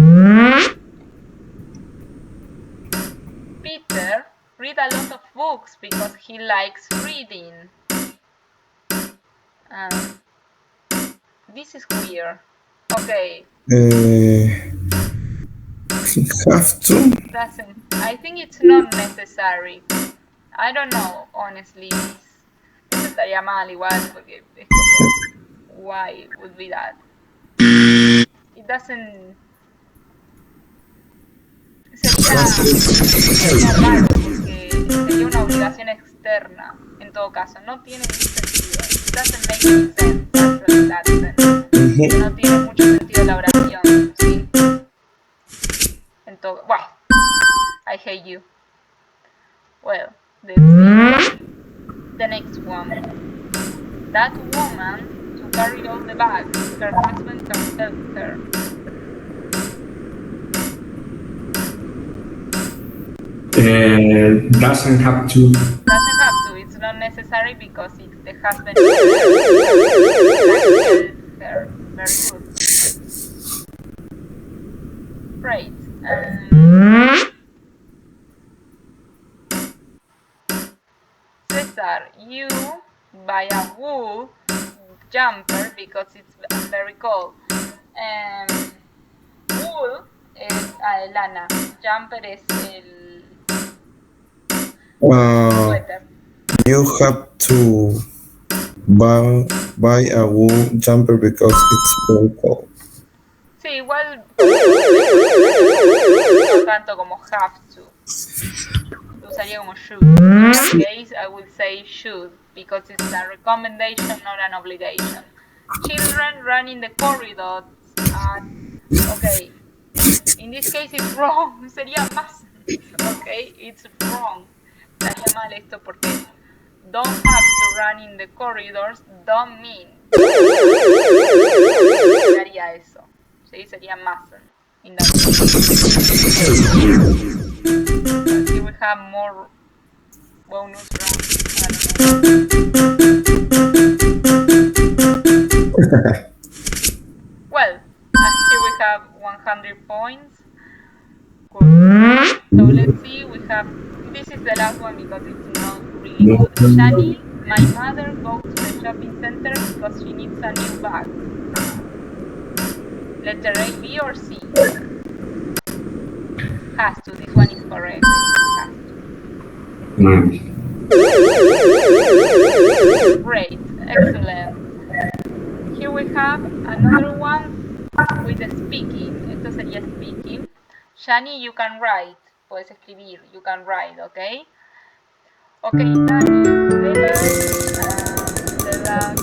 Peter read a lot of books because he likes reading. This is weird. Okay. Have to. Doesn't. I think it's not necessary. I don't know, honestly. Eso estaría mal igual porque es como, why would be that? It doesn't. Sería raro porque sería una obligación externa en todo caso. No tiene mucho sentido. It doesn't make any sense. Actually, that sense. No tiene mucho sentido la oración, ¿sí? Entonces, well, I hate you. Well, let's see. The next one. That woman to carry all the bags. Her husband can help her. Doesn't have to. Doesn't have to. It's not necessary because it's the husband. Her. Very good. Great. Cesar, you buy a wool jumper because it's very cold. Wool es lana. Jumper es el suéter. You have to buy a wool jumper because it's very cold. Sí, igual no tanto como have to. Usaría como should. In that case, I would say should because it's a recommendation, not an obligation. Children run in the corridors. Okay. In this case, it's wrong. Sería más. Okay, it's wrong. Estaría mal esto porque don't have to run in the corridors don't mean. Sería eso. Sí, sería mustn't in that case. Here we have more bonus rounds. I don't know. Well, here we have 100 points. Cool. So let's see, we have, this is the last one because it's not really good. Shani, my mother goes to the shopping center because she needs a new bag. Letter A, B, or C? Has to. This one is correct. Has to. Great. Excellent. Here we have another one with the speaking. Esto sería speaking. Shani, you can write. Puedes escribir. You can write, okay? Okay, Dani, tell us.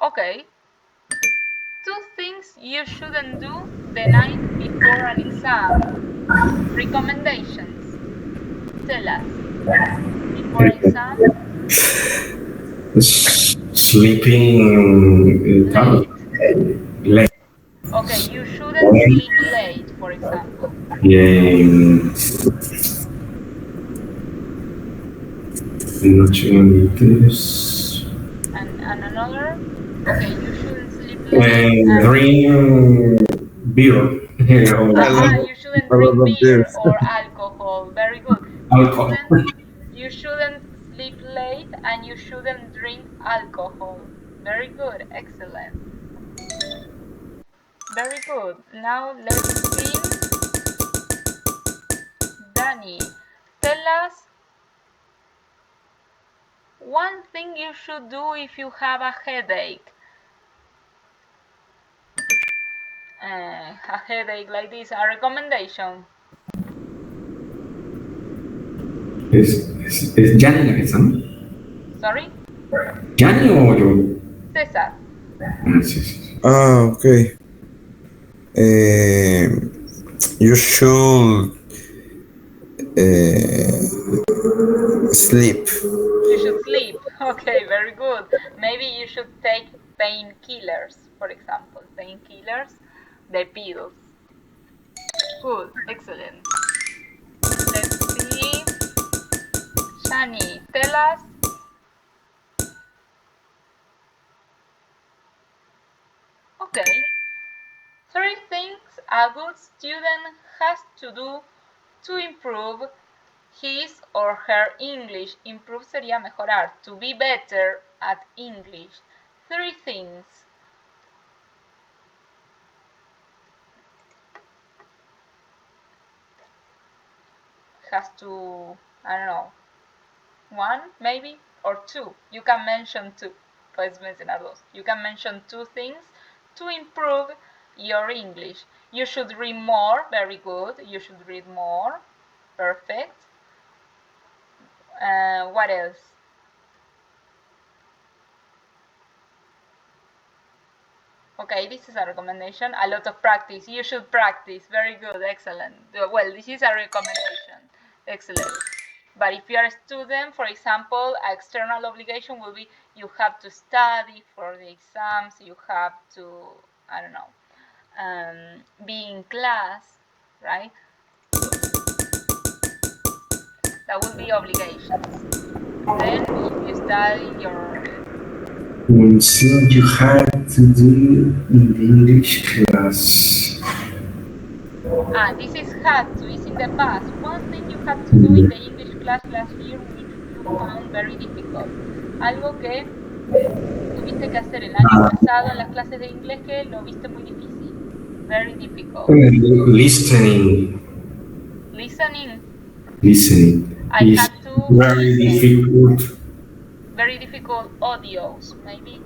Okay. 2 things you shouldn't do the night before an exam. Recommendations. Tell us. Before exam. Sleeping late. Okay, you shouldn't sleep late, for example. And another? Okay, you shouldn't sleep late. Drink beer. You shouldn't drink beer or alcohol. Very good. Alcohol. You shouldn't sleep late and you shouldn't drink alcohol. Very good. Excellent. Very good. Now let's see. Danny, tell us one thing you should do if you have a headache. A headache like this, a recommendation. Es Yanni la que está, ¿no? Sorry? ¿Yanni o yo? César. Ah, sí, sí. Okay. You should sleep. You should sleep. Okay, very good. Maybe you should take painkillers, for example. Painkillers, the pills. Good, excellent. Let's see. Shani, tell us. Okay. 3 things a good student has to do to improve his or her English. Improve sería mejorar. To be better at English. 3 things. Has to, I don't know, 1 maybe, or 2. You can mention 2. Puedes mencionar 2. You can mention 2 things to improve your English. You should read more. Very good. You should read more. Perfect. What else? Okay, this is a recommendation. A lot of practice. You should practice. Very good. Excellent. Well, this is a recommendation. Excellent. But if you are a student, for example, external obligation will be you have to study for the exams. You have to, I don't know, be in class, right? That will be obligations. Then if you study your... One thing you had to do in the English class. This is had to, is in the past. One thing you had to do in the English class last year which you found very difficult. Algo que tuviste que hacer el año pasado en las clases de inglés que lo viste muy difícil. Very difficult. Listening. Listening. Listening. I is had to very listen. difficult. Very difficult audios, maybe.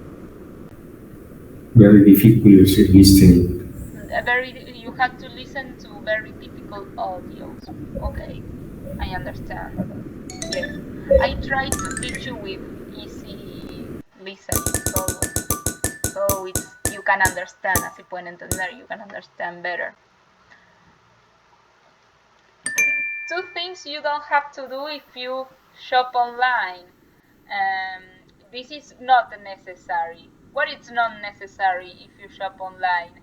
Very difficult listening. You had to listen to very difficult audios. Okay, I understand. Yes, I try to teach you with easy listening, so it's you can understand. Así pueden entender. You can understand better. 2 things you don't have to do if you shop online. This is not necessary. What is not necessary if you shop online?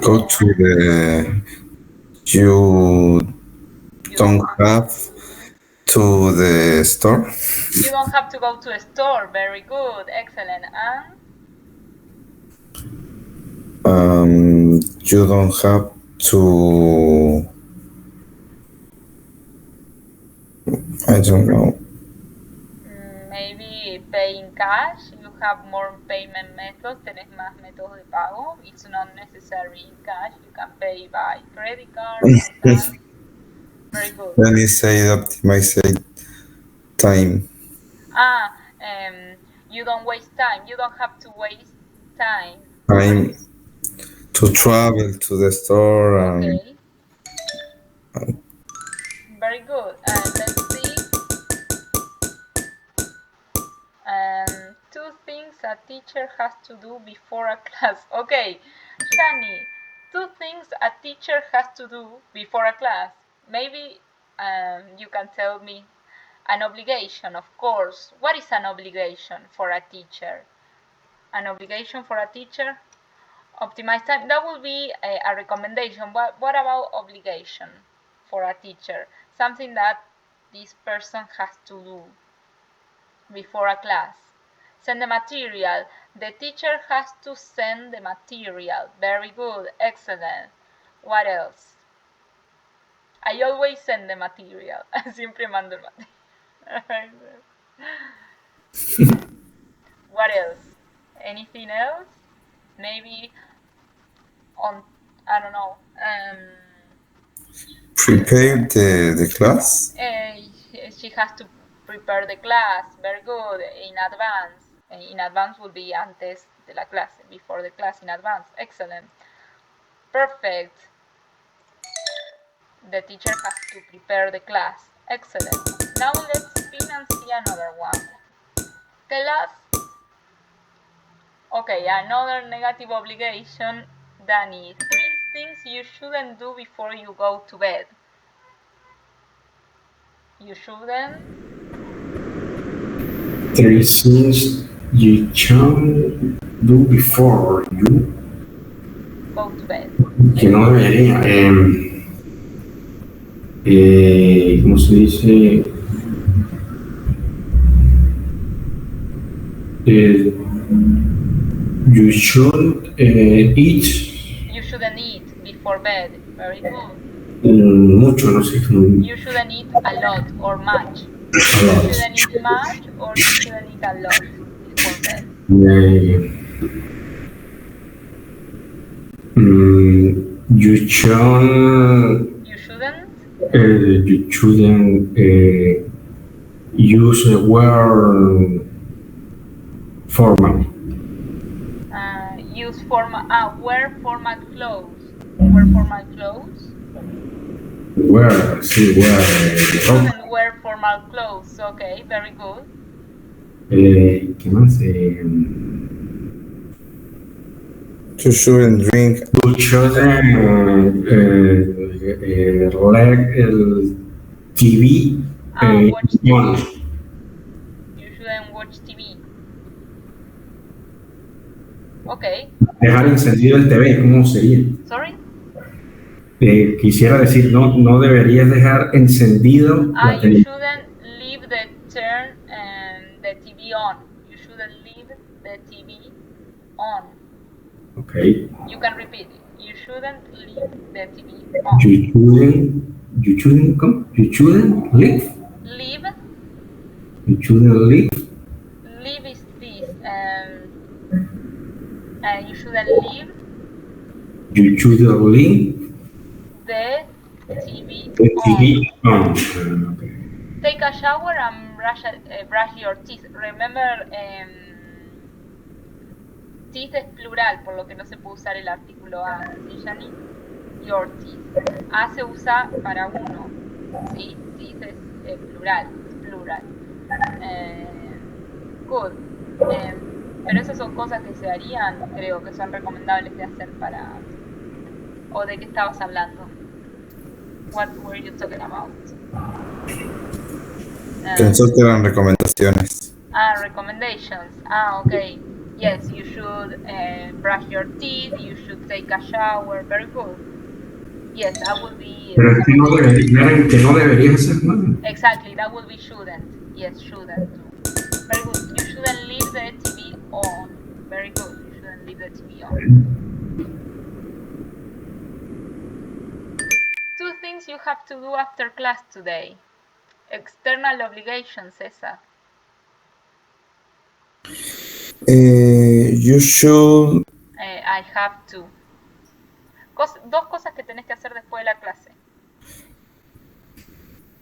Go to the. You don't have to the store. You don't have to go to a store. Very good, excellent. And You don't have to. I don't know. Maybe pay in cash. You have more payment methods. Tenés más métodos de pago. It's not necessary in cash. You can pay by credit card. Very good. Let me say optimize time. You don't waste time. You don't have to waste time. Time to travel to the store. Okay. Very good. Let's see. 2 things a teacher has to do before a class. Okay, Shani, 2 things a teacher has to do before a class. Maybe you can tell me an obligation, of course. What is an obligation for a teacher? An obligation for a teacher? Optimize time. That will be a recommendation. What about obligation for a teacher? Something that this person has to do before a class. Send the material. The teacher has to send the material. Very good. Excellent. What else? I always send the material. Siempre mando el material. What else? Anything else? Maybe on, I don't know. Prepare the class. She has to prepare the class. Very good. In advance. In advance will be antes de la clase. Before the class in advance. Excellent. Perfect. The teacher has to prepare the class. Excellent. Now let's spin and see another one. Tell us. Okay, another negative obligation, Danny. 3 things you shouldn't do before you go to bed. You shouldn't. 3 things you can do before you Go to bed. que no debería. ¿Cómo se dice? You should eat. You shouldn't eat before bed. Very good. Mucho, no sé. You shouldn't eat a lot or much. A You lot. shouldn't eat much or you shouldn't eat a lot before bed. You should. You shouldn't. You shouldn't use wear formal. Use wear formal clothes. Wear formal clothes. Wear, sí, wear. You shouldn't wear formal clothes. Okay, very good. ¿Qué más? You shouldn't drink. You shouldn't let TV Watch TV. on. You shouldn't watch TV. Okay. Dejar encendido el TV, ¿cómo sería? Sorry? Quisiera decir, no deberías dejar encendido la You televisión. shouldn't leave the TV on. You shouldn't leave the TV on. Okay. You can repeat it. You shouldn't leave the TV on. You shouldn't come? You shouldn't leave? Leave. You shouldn't leave? Leave is this. You shouldn't leave. You shouldn't leave The TV the TV on. Okay. Take a shower and brush your teeth. Remember, teeth es plural, por lo que no se puede usar el artículo a, ¿sí, Jani? Your teeth. A se usa para uno, ¿sí? Teeth es plural. Good. Pero esas son cosas que se harían, creo que son recomendables de hacer para... ¿O de qué estabas hablando? What were you talking about? Pensó que eran recomendaciones. Recommendations. Okay. Yes, you should brush your teeth, you should take a shower. Very good. Yes, that would be... Pero es que no deberías hacer nada. Exactly, that would be shouldn't. Yes, shouldn't. Very good. You shouldn't leave the TV on. Very good. You shouldn't leave the TV on. 2 things you have to do after class today. External obligations, César. You should. I have to. 2 cosas que tenés que hacer después de la clase.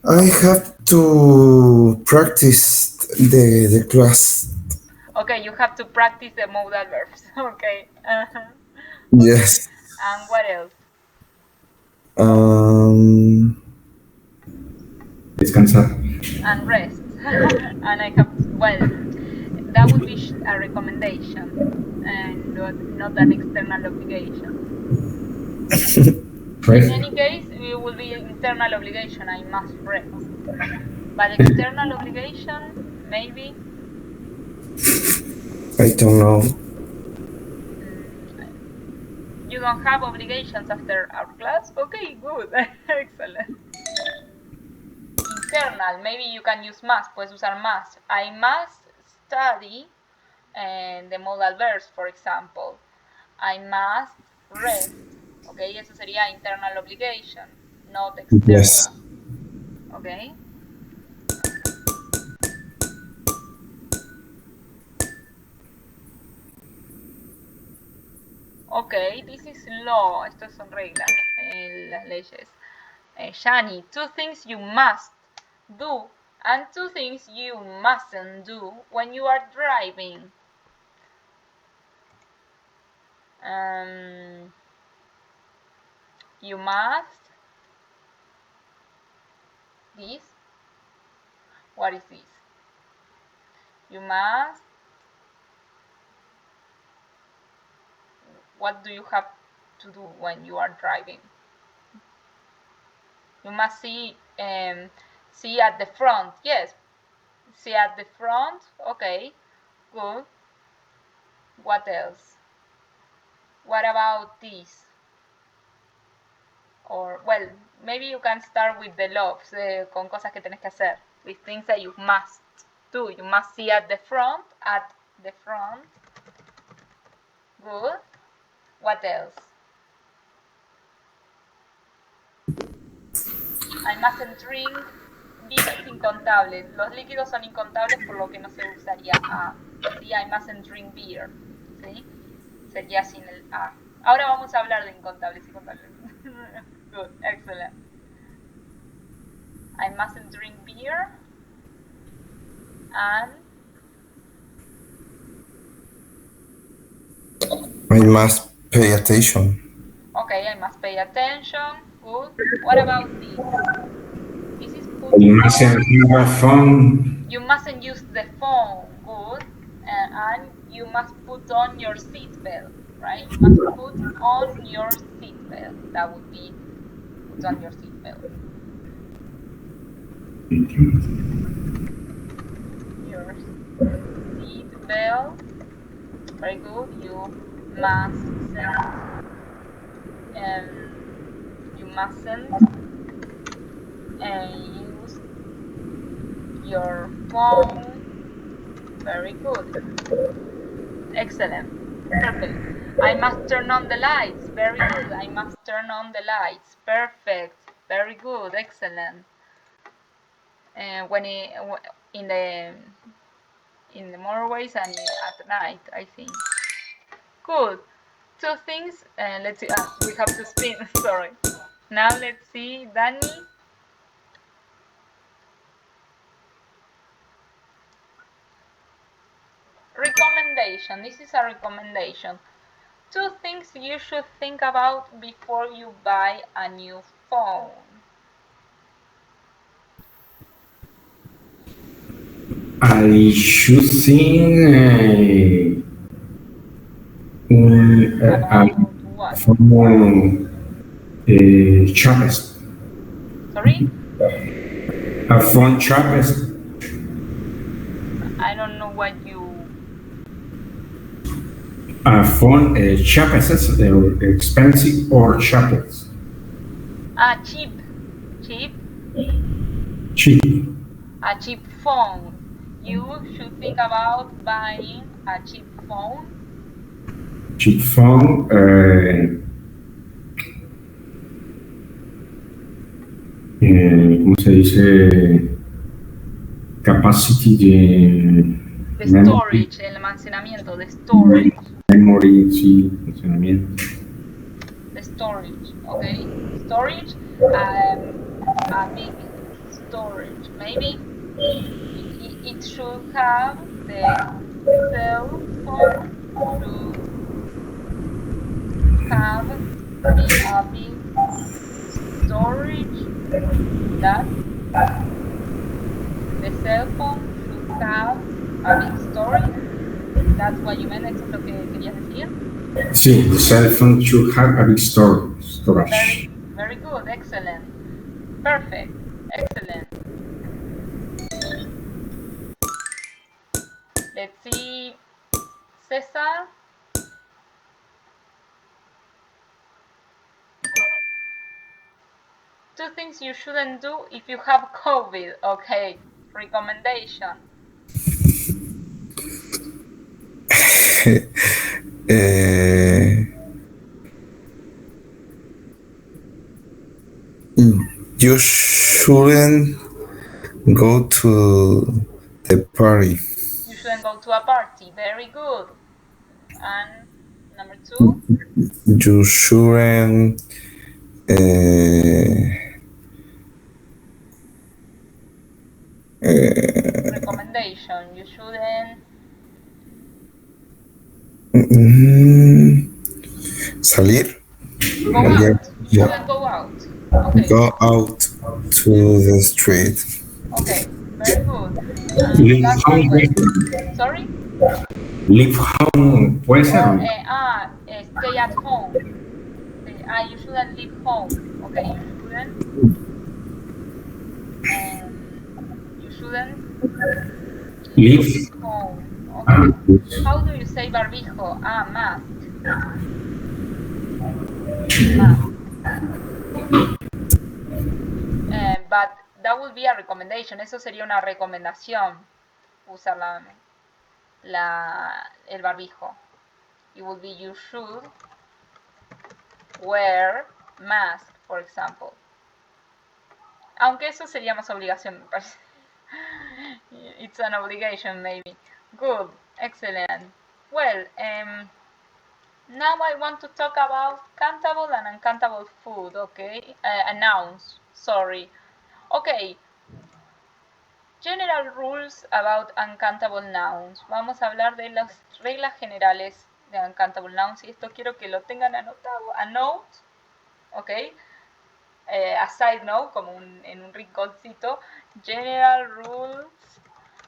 I have to practice the class. Okay, you have to practice the modal verbs. Okay. Yes. And what else? Descansar. And rest. And I have, well, that would be a recommendation and not an external obligation. Rest. In any case, it will be an internal obligation. I must rest. But external obligation, maybe? I don't know. You don't have obligations after our class? Okay, good. Excellent. Internal, maybe you can use must. Puedes usar must. I must study the modal verbs, for example. I must rest. Okay, eso sería internal obligation, not external. Yes. Okay. Okay, this is law. Estas son reglas, las leyes. Shani, 2 things you must do and 2 things you mustn't do when you are driving. You must This. What is this? You must. What do you have to do when you are driving? You must see at the front. Yes, see at the front. Okay, good. What else? What about this? Or, well, maybe you can start with the loves, con cosas que tenés que hacer, with things that you must do. You must see at the front. Good. What else? I mustn't drink beers incontables. Los líquidos son incontables, por lo que no se usaría a. ¿Sí? I mustn't drink beer. ¿Sí? Sería sin el a. Ahora vamos a hablar de incontables. Good, excellent. I mustn't drink beer. And I must pay attention. okay, I must pay attention. Good. What about this? This is put You mustn't have a phone. You mustn't use the phone. Good. And you must put on your seatbelt, right? You must put on your seatbelt. That would be put on your seatbelt. Your seatbelt. Very good. You mustn't use your phone. Very good. Excellent. Perfect. I must turn on the lights. Very good. I must turn on the lights. Perfect. Very good. Excellent. When in the motorways and at night, I think. Good. Two things. Let's see. We have to spin. Sorry. Now let's see, Danny. Recommendation. This is a recommendation. Two things you should think about before you buy a new phone. I should think What? phone cheapest. Sorry? A phone cheapest. I don't know what you. A phone cheapest, expensive or cheapest? Cheap. Cheap. Cheap. A cheap phone. You should think about buying a cheap phone. Cheap phone. ¿Cómo se dice? Capacity The storage, el almacenamiento, the storage. Memory, sí, almacenamiento. The storage, okay? Storage, a big storage. Maybe it should have the cell phone should have a big storage. That the cell phone should have a big storage. That's what you meant. ¿Eso es lo que querías decir? Sí, the cell phone should have a big storage. Very good, excellent, perfect, excellent. Let's see, Cesar. Two things you shouldn't do if you have COVID. Okay, recommendation. You shouldn't go to the party. You shouldn't go to a party. Very good. And number two? You shouldn't recommendation. You shouldn't salir. go out. You shouldn't go out. Okay. Go out. to the street. Okay, very good. Leave Last home, one. Sorry? leave home puede ser. Or stay at home. You shouldn't leave home. Okay, you shouldn't. You shouldn't Leave. leave home. Okay. Yes. How do you say barbijo? Mask. Mask. But that would be a recommendation. Eso sería una recomendación. Usar el barbijo. It would be you should wear mask, for example. Aunque eso sería más obligación, me parece. It's an obligation, maybe. Good, excellent. Well, now I want to talk about countable and uncountable food, okay? Nouns, sorry. Okay. General rules about uncountable nouns. Vamos a hablar de las reglas generales de uncountable nouns y esto quiero que lo tengan anotado. A note, okay? A side note, como en un rinconcito. General rules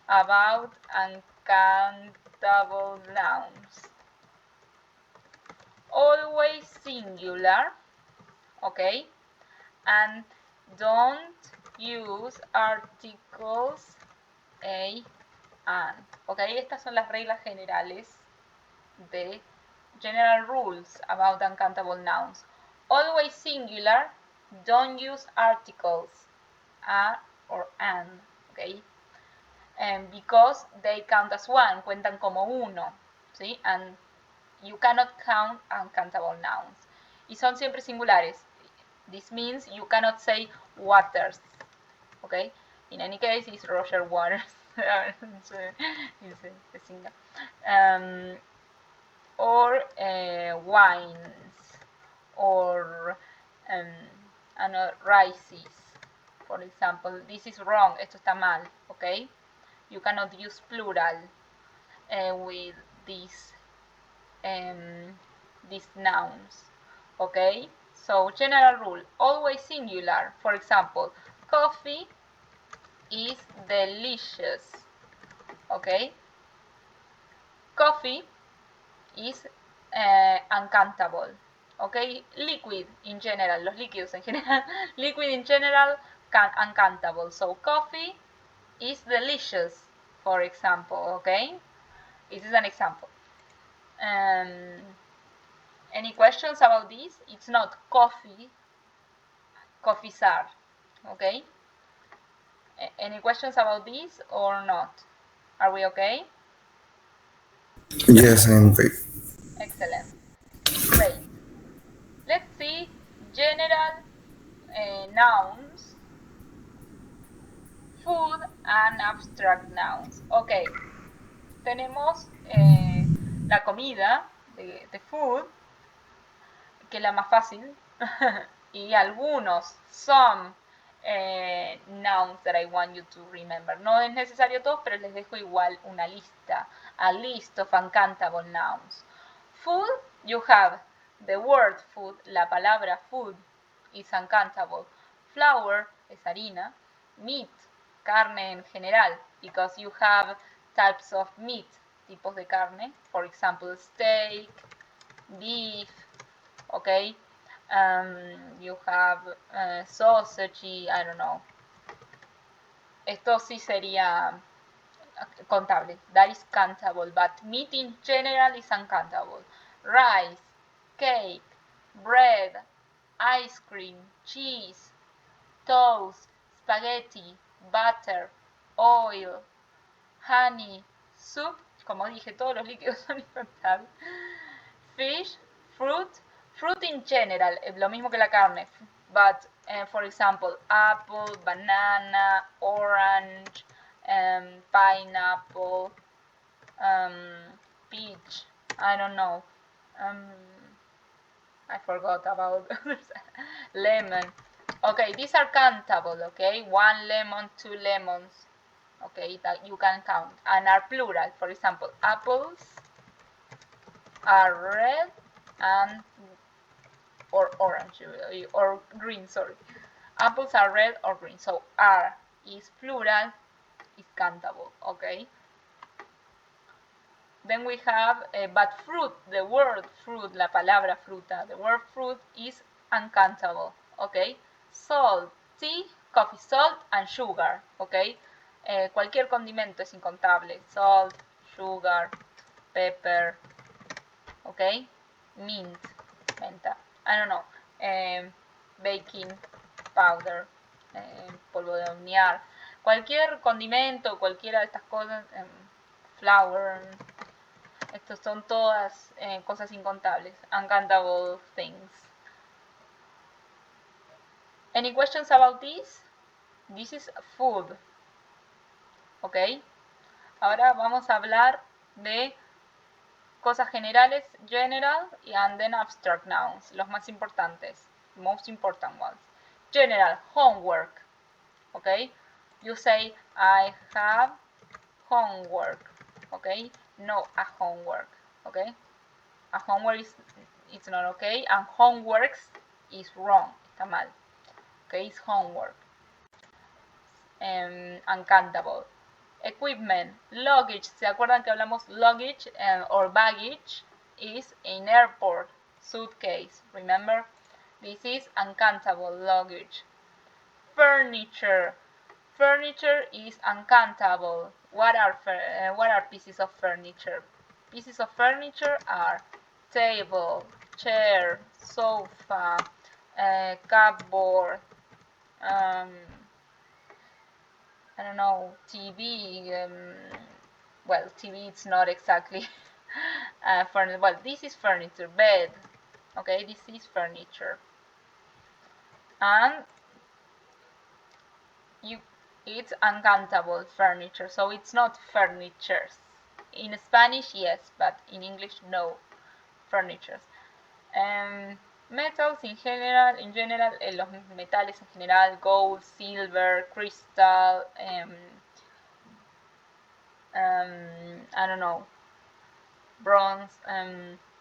about uncountable nouns. Always singular, okay? And don't use articles a and. Okay, estas son las reglas generales de general rules about uncountable nouns. Always singular, don't use articles a or and, okay? Because they count as one, cuentan como uno, ¿sí? And you cannot count uncountable nouns. Y son siempre singulares. This means you cannot say waters, okay? In any case, it's Roger Waters. Or wines, or rices, for example. This is wrong, esto está mal, okay? You cannot use plural with these nouns, okay? So general rule, always singular. For example, coffee is delicious, okay? Coffee is uncountable, okay? Liquid in general, los líquidos en general, liquid in general, uncountable. So coffee is delicious, for example, okay? This is an example. Any questions about this? It's not coffee, coffees are, okay? Any questions about this or not? Are we okay? Yes, I'm great. Excellent. Great. Let's see general nouns, food and abstract nouns. Okay. Tenemos la comida, de food, que es la más fácil, y algunos, some nouns that I want you to remember. No es necesario todos, pero les dejo igual una lista, a list of uncountable nouns. Food, you have the word food, la palabra food is uncountable. Flour es harina. Meat, carne en general, because you have types of meat, tipos de carne, for example, steak, beef, okay? You have sausage, I don't know. Esto sí sería contable. That is countable, but meat in general is uncountable. Rice, cake, bread, ice cream, cheese, toast, spaghetti, butter, oil, honey, soup, como dije, todos los líquidos son incontables. Fish, fruit in general, lo mismo que la carne, but for example, apple, banana, orange, pineapple, peach, I don't know, I forgot about lemon. Okay, these are countable, okay? 1 lemon, 2 lemons, okay, that you can count, and are plural. For example, apples are red and or orange or green, sorry. Apples are red or green. So are is plural, is countable, okay? Then we have, but fruit, the word fruit, la palabra fruta, the word fruit is uncountable, okay? Salt, tea, coffee, salt and sugar, okay? Cualquier condimento es incontable. Salt, sugar, pepper, okay? Mint, menta, I don't know. Baking powder, polvo de hornear. Cualquier condimento, cualquiera de estas cosas, flour, estos son todas cosas incontables, uncountable things. Any questions about this? This is food. ¿Ok? Ahora vamos a hablar de cosas generales, general, and then abstract nouns, los más importantes, most important ones. General, homework. ¿Ok? You say, I have homework. ¿Ok? No, a homework. ¿Ok? A homework is it's not okay, and homeworks is wrong, está mal. Okay, it's homework. Uncountable. Equipment, luggage. ¿Se acuerdan que hablamos luggage or baggage is in airport, suitcase? Remember, this is uncountable luggage. Furniture. Furniture is uncountable. What are pieces of furniture? Pieces of furniture are table, chair, sofa, cupboard, I don't know, TV. Well, TV it's not exactly furniture. Well, this is furniture. Bed. Okay, this is furniture. And it's uncountable furniture, so it's not furnitures. In Spanish, yes, but in English, no. Furnitures. Metals in general, los metales en general, gold, silver, crystal, I don't know, bronze,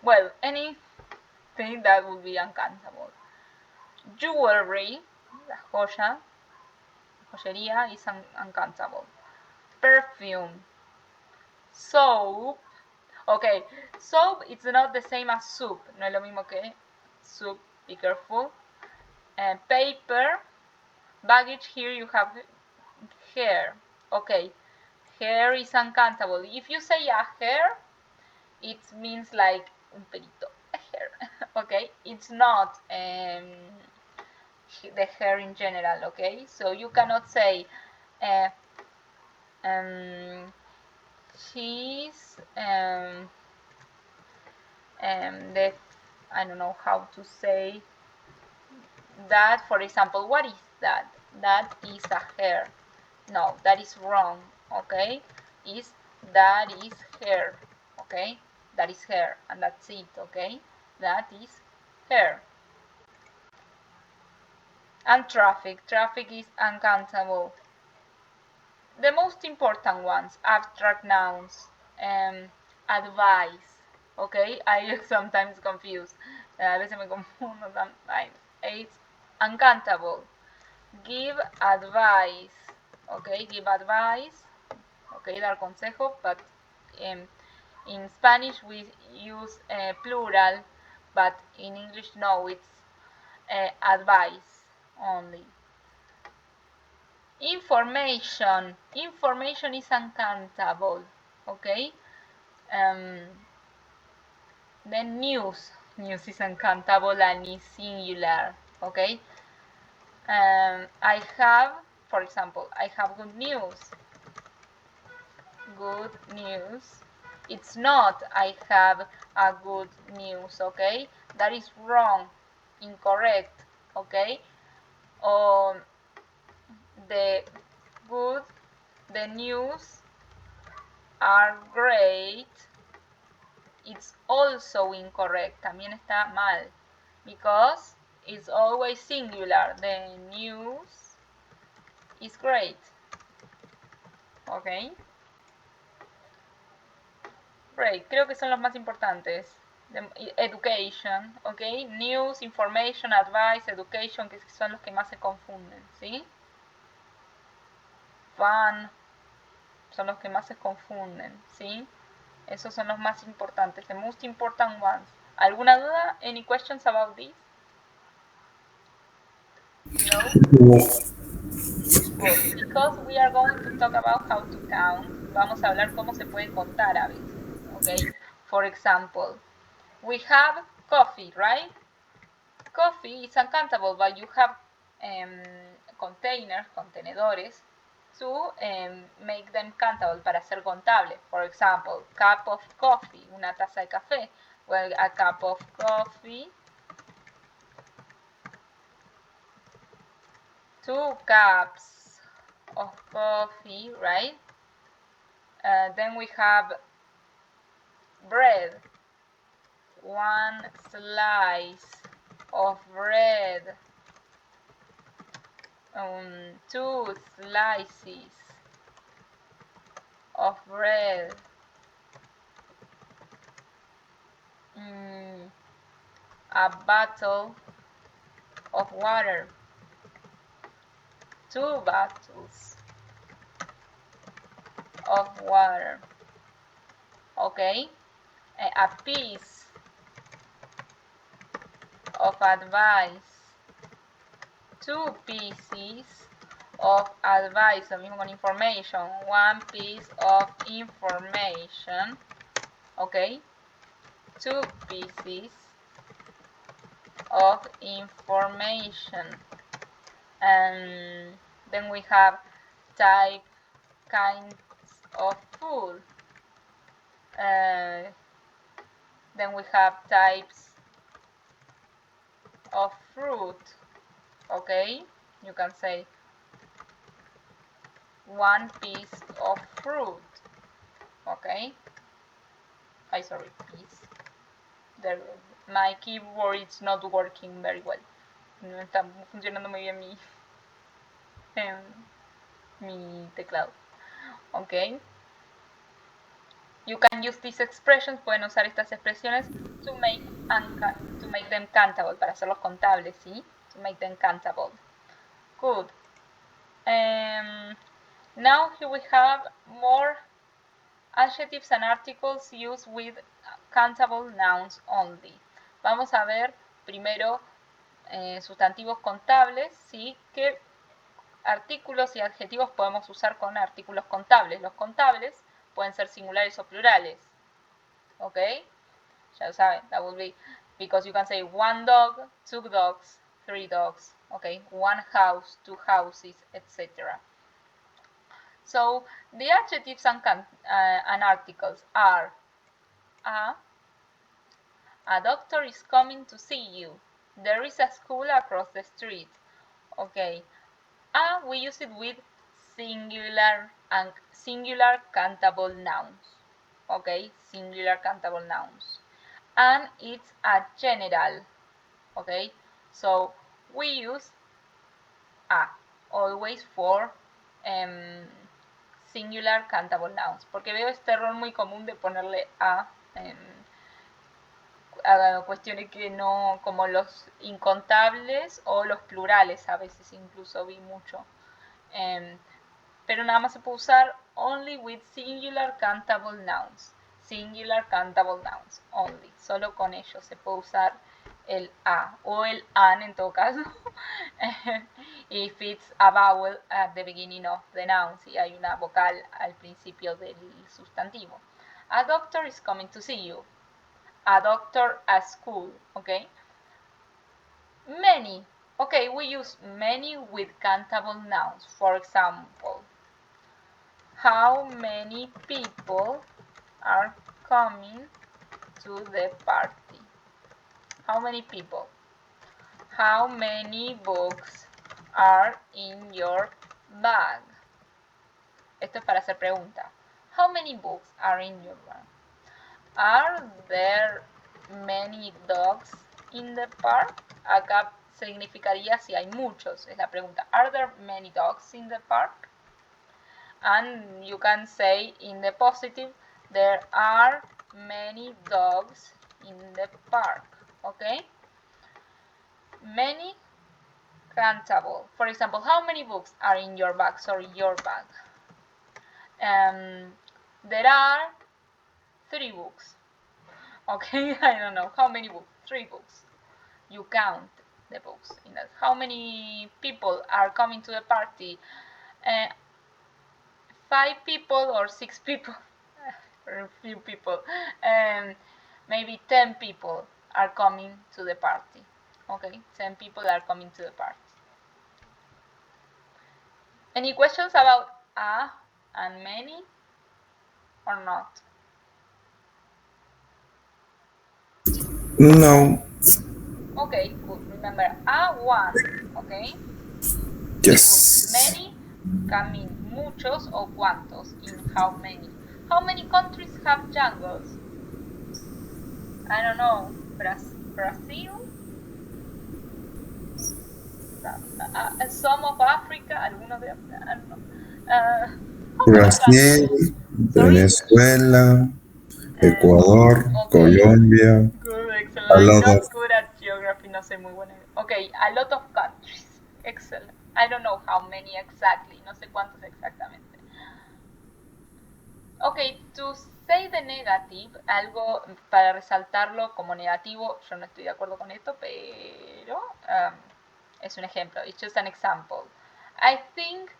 well, anything that would be uncountable. Jewelry, la joya, joyería is uncountable. Perfume. Soap. Okay, soap it's not the same as soup. No es lo mismo que soup, be careful. Paper. Baggage, here you have hair. Okay, hair is uncountable. If you say a hair, it means like un pelito, a hair. Okay, it's not the hair in general. Okay, so you cannot say she's the, I don't know how to say that. For example, what is that? That is a hair. No, that is wrong. Okay, that is hair. Okay, that is hair, and that's it. Okay, that is hair. And traffic. Traffic is uncountable. The most important ones, abstract nouns, advice. Okay, I sometimes confuse. A veces me confundo sometimes. It's uncountable. Give advice. Okay, give advice. Okay, dar consejo, but in Spanish we use plural, but in English no, it's advice only. Information. Information is uncountable. Okay. Then news. News is uncountable and is singular. Okay. I have, for example, I have good news. Good news. It's not I have a good news. Okay. That is wrong. Incorrect. Okay. The news are great. It's also incorrect. También está mal. Because it's always singular. The news is great. Ok. Great. Creo que son los más importantes. education, okay? News, information, advice, education, que son los que más se confunden, ¿sí? Fun, son los que más se confunden, ¿sí? Esos son los más importantes, the most important ones. ¿Alguna duda? Any questions about this? No? Good. Because we are going to talk about how to count. Vamos a hablar cómo se puede contar a veces, okay? For example, we have coffee, right? Coffee is uncountable, but you have contenedores, to make them countable, para ser contable. For example, cup of coffee, una taza de café. Well, a cup of coffee, 2 cups of coffee, right? Then we have bread, 1 slice of bread, 2 slices of bread, a bottle of water, 2 bottles of water, okay? A piece of advice, 2 pieces of advice, lo mismo con information, 1 piece of information, okay? 2 pieces of information. And then we have kinds of food. Then we have types of fruit, okay? You can say 1 piece of fruit, okay? Sorry, piece. My keyboard is not working very well. No está funcionando muy bien mi teclado, okay? You can use these expressions, pueden usar estas expresiones to make them countable, para hacerlos contables, ¿sí? To make them countable. Good. Now here we have more adjectives and articles used with countable nouns only. Vamos a ver primero sustantivos contables, ¿sí? ¿Qué artículos y adjetivos podemos usar con artículos contables? Los contables pueden ser singulares o plurales. ¿Ok? Ya lo saben, that would be, because you can say 1 dog, 2 dogs, 3 dogs, okay? 1 house, 2 houses, etc. So the adjectives and articles are a doctor is coming to see you. There is a school across the street. Okay. We use it with singular countable nouns. Okay, singular countable nouns. And it's a general. Okay, so we use a always for singular countable nouns, porque veo este error muy común de ponerle a cuestiones que no, como los incontables o los plurales, a veces incluso vi mucho. Pero nada más se puede usar only with singular countable nouns. Singular countable nouns only. Solo con ellos se puede usar el a o el an en todo caso. If it's a vowel at the beginning of the noun, si hay una vocal al principio del sustantivo. A doctor is coming to see you. A doctor at school, okay? Many. Okay, we use many with countable nouns. For example, how many people are coming to the party? How many people? How many books are in your bag? Esto es para hacer pregunta. How many books are in your bag? Are there many dogs in the park? Acá significaría si hay muchos, es la pregunta. Are there many dogs in the park? And you can say in the positive, there are many dogs in the park, okay? Many, countable. For example, how many books are in your bag? Sorry, your bag. There are 3 books. Okay, I don't know how many books. 3 books. You count the books in that. How many people are coming to the party? 5 people or 6 people? Or a few people. Maybe 10 people are coming to the party. Okay, 10 people are coming to the party. Any questions about a and many or not? No. Okay, good. Remember, a one, okay? Yes. Many can mean muchos o cuantos in how many. How many countries have jungles? I don't know. Brazil? Some of Africa, algunos de Africa, I don't know. How many Brasil, countries? Sorry? Venezuela, Ecuador, Okay. Colombia, Good, a excellent. I'm lot of not good at geography, no sé muy buena. Okay, a lot of countries. Excellent. I don't know how many exactly, no sé cuántos exactamente. Okay, to say the negative, algo para resaltarlo como negativo, yo no estoy de acuerdo con esto, pero es un ejemplo. It's just an example. I think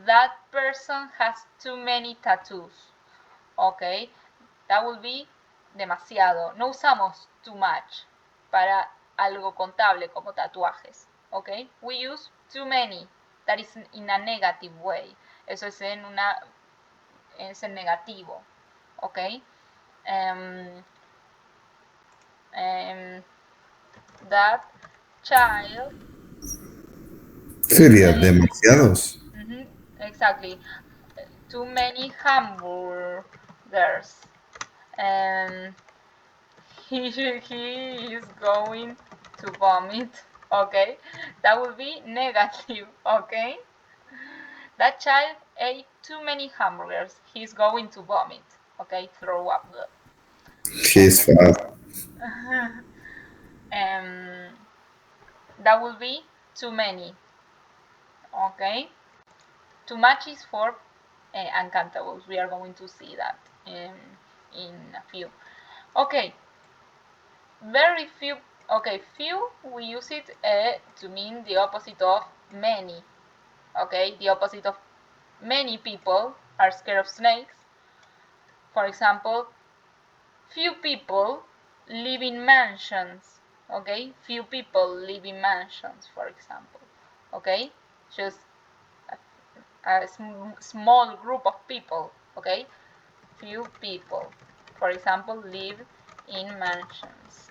that person has too many tattoos. Okay, that will be demasiado. No usamos too much para algo contable como tatuajes. Okay, we use too many. That is in a negative way. Eso es en negativo. Okay. That child. sería demasiados. Exactly. Too many hamburgers. He is going to vomit. Okay, that would be negative. Okay, that child ate too many hamburgers. He's going to vomit. Okay, throw up. He's fat. That will be too many. Okay, too much is for uncountables. We are going to see that in a few. Okay, very few. Okay, few, we use it to mean the opposite of many. Okay, the opposite of many people are scared of snakes. For example, few people live in mansions. Okay, few people live in mansions, for example. Okay, just a small group of people. Okay, few people, for example, live in mansions.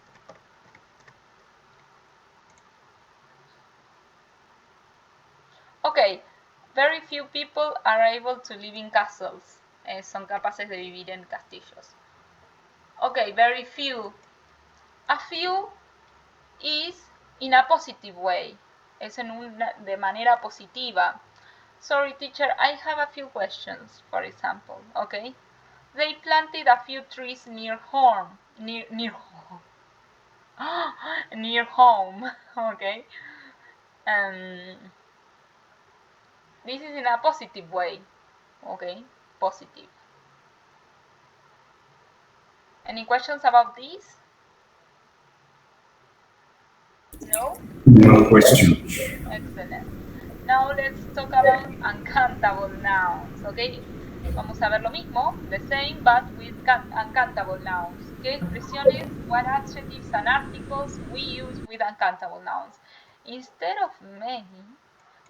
Okay, very few people are able to live in castles. Son capaces de vivir en castillos. Okay, very few. A few is in a positive way. Es de manera positiva. Sorry, teacher, I have a few questions, for example. Okay, they planted a few trees near home. Near home. Near home. Okay. This is in a positive way. Okay, positive. Any questions about this? No? No questions. Excellent. Now let's talk about uncountable nouns, okay? Vamos a ver lo mismo, the same, but with uncountable nouns. ¿Qué expresiones, what adjectives and articles we use with uncountable nouns? Instead of many,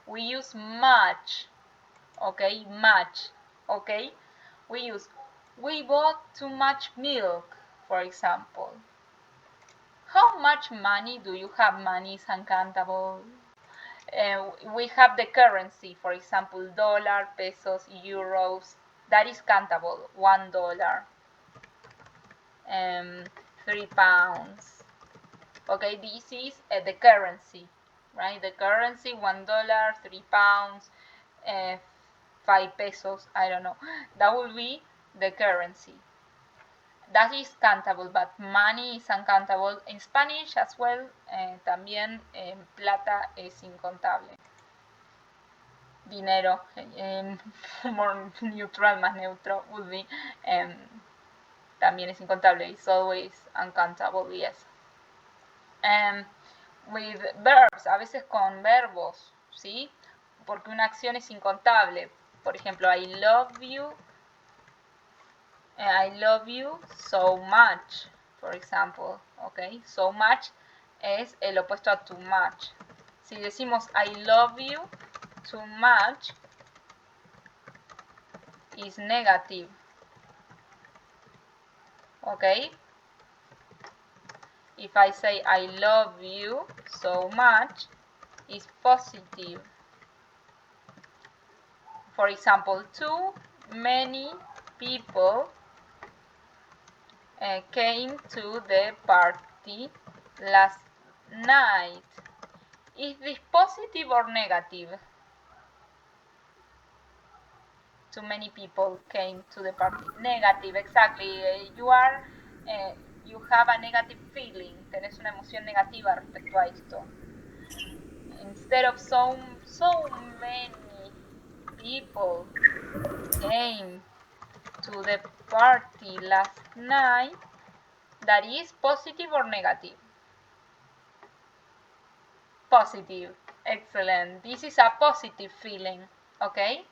we use much, okay? Much, okay? We bought too much milk, for example. How much money do you have? Money is uncountable. We have the currency, for example, dollar, pesos, euros. That is countable. $1, 3 pounds. Okay, this is the currency, right? The currency, $1, 3 pounds, 5 pesos. I don't know. That will be the currency. That is countable, but money is uncountable. In Spanish as well, también plata es incontable. Dinero, more neutral, más neutro, would be, también es incontable. It's always uncountable, yes. With verbs, a veces con verbos, ¿sí? Porque una acción es incontable. Por ejemplo, I love you so much, for example, okay? So much es el opuesto a too much. Si decimos I love you too much, is negative, okay? If I say I love you so much, is positive. For example, too many people came to the party last night. Is this positive or negative? Too many people came to the party. Negative, exactly. You have a negative feeling. Tenés una emoción negativa respecto a esto. Instead of so many people came to the party last night, that is positive or negative? Positive. Excellent. This is a positive feeling. Okay?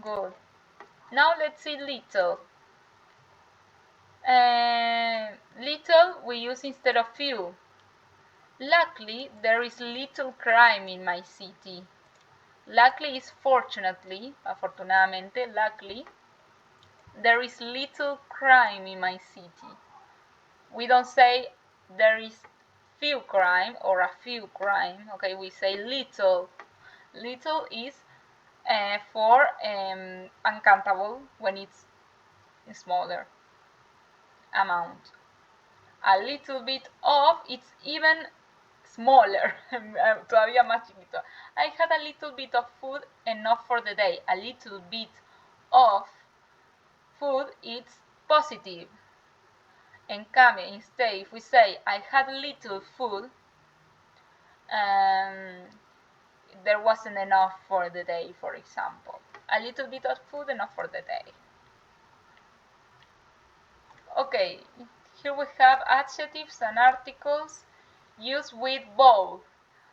Good. Now let's see little. Little we use instead of few. Luckily, there is little crime in my city. Luckily is fortunately, afortunadamente, luckily, there is little crime in my city. We don't say there is few crime or a few crime, okay, we say little. Little is for uncountable when it's smaller amount. A little bit of, it's even smaller, todavía más chiquito. I had a little bit of food, enough for the day. A little bit of food, it's positive. En cambio, instead, if we say I had little food, there wasn't enough for the day, for example. A little bit of food, enough for the day. Okay, here we have adjectives and articles used with both.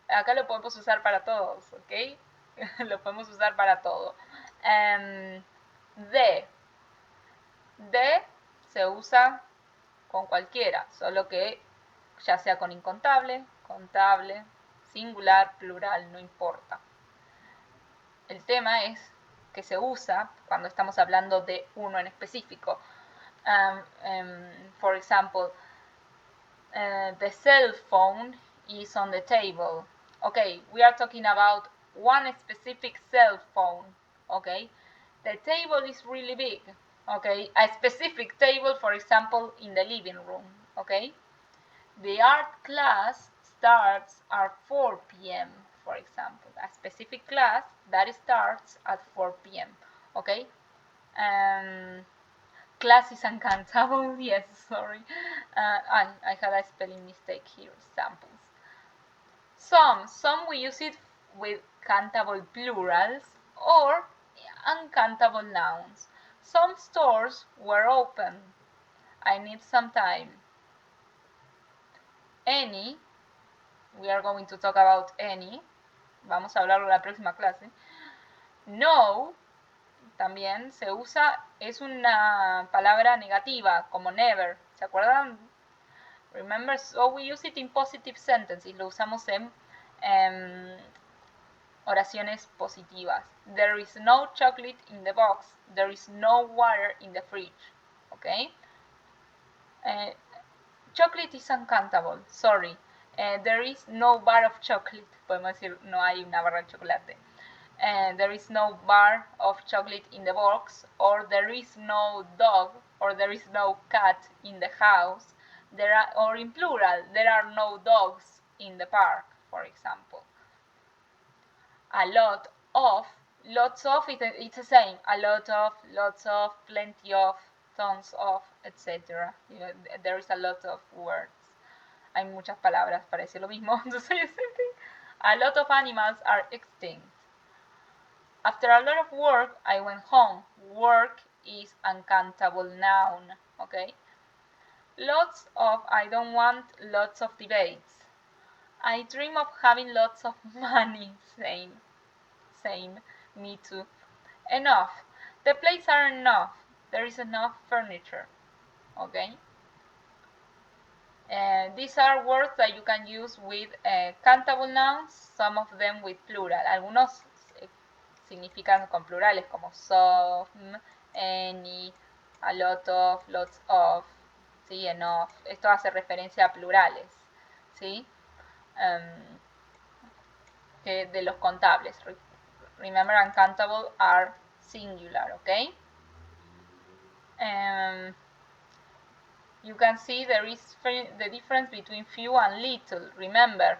Acá lo podemos usar para todos, ¿ok? Lo podemos usar para todo. De se usa con cualquiera, solo que ya sea con incontable, contable, singular, plural, no importa. El tema es que se usa cuando estamos hablando de uno en específico. For example, the cell phone is on the table. Okay, we are talking about one specific cell phone. Okay, the table is really big. Okay, a specific table, for example, in the living room. Okay, the art class starts at 4 p.m. for example, a specific class that starts at 4 p.m. Okay, class is uncountable. Yes, sorry, I had a spelling mistake here. Samples. Some we use it with countable plurals or uncountable nouns. Some stores were open. I need some time. Any, we are going to talk about any. Vamos a hablarlo en la próxima clase. No, también se usa, es una palabra negativa, como never. ¿Se acuerdan? Remember, so we use it in positive sentences. Lo usamos en oraciones positivas. There is no chocolate in the box. There is no water in the fridge. Okay? Chocolate is uncountable. Sorry. There is no bar of chocolate. Podemos decir, no hay una barra de chocolate. There is no bar of chocolate in the box. Or there is no dog. Or there is no cat in the house. Or in plural, there are no dogs in the park, for example. A lot of, lots of, it's the same. A lot of, lots of, plenty of. tons of, etc. There is a lot of words. Hay muchas palabras para decir lo mismo. A lot of animals are extinct. After a lot of work, I went home. Work is uncountable noun, okay? Lots of, I don't want lots of debates. I dream of having lots of money. Same, me too. Enough. The plates are enough. There is enough furniture, okay? These are words that you can use with countable nouns, some of them with plural. Algunos significan con plurales como some, any, a lot of, lots of, ¿sí? Enough. Esto hace referencia a plurales, ¿sí? De los contables. Remember, uncountable are singular, okay? You can see there is the difference between few and little. Remember,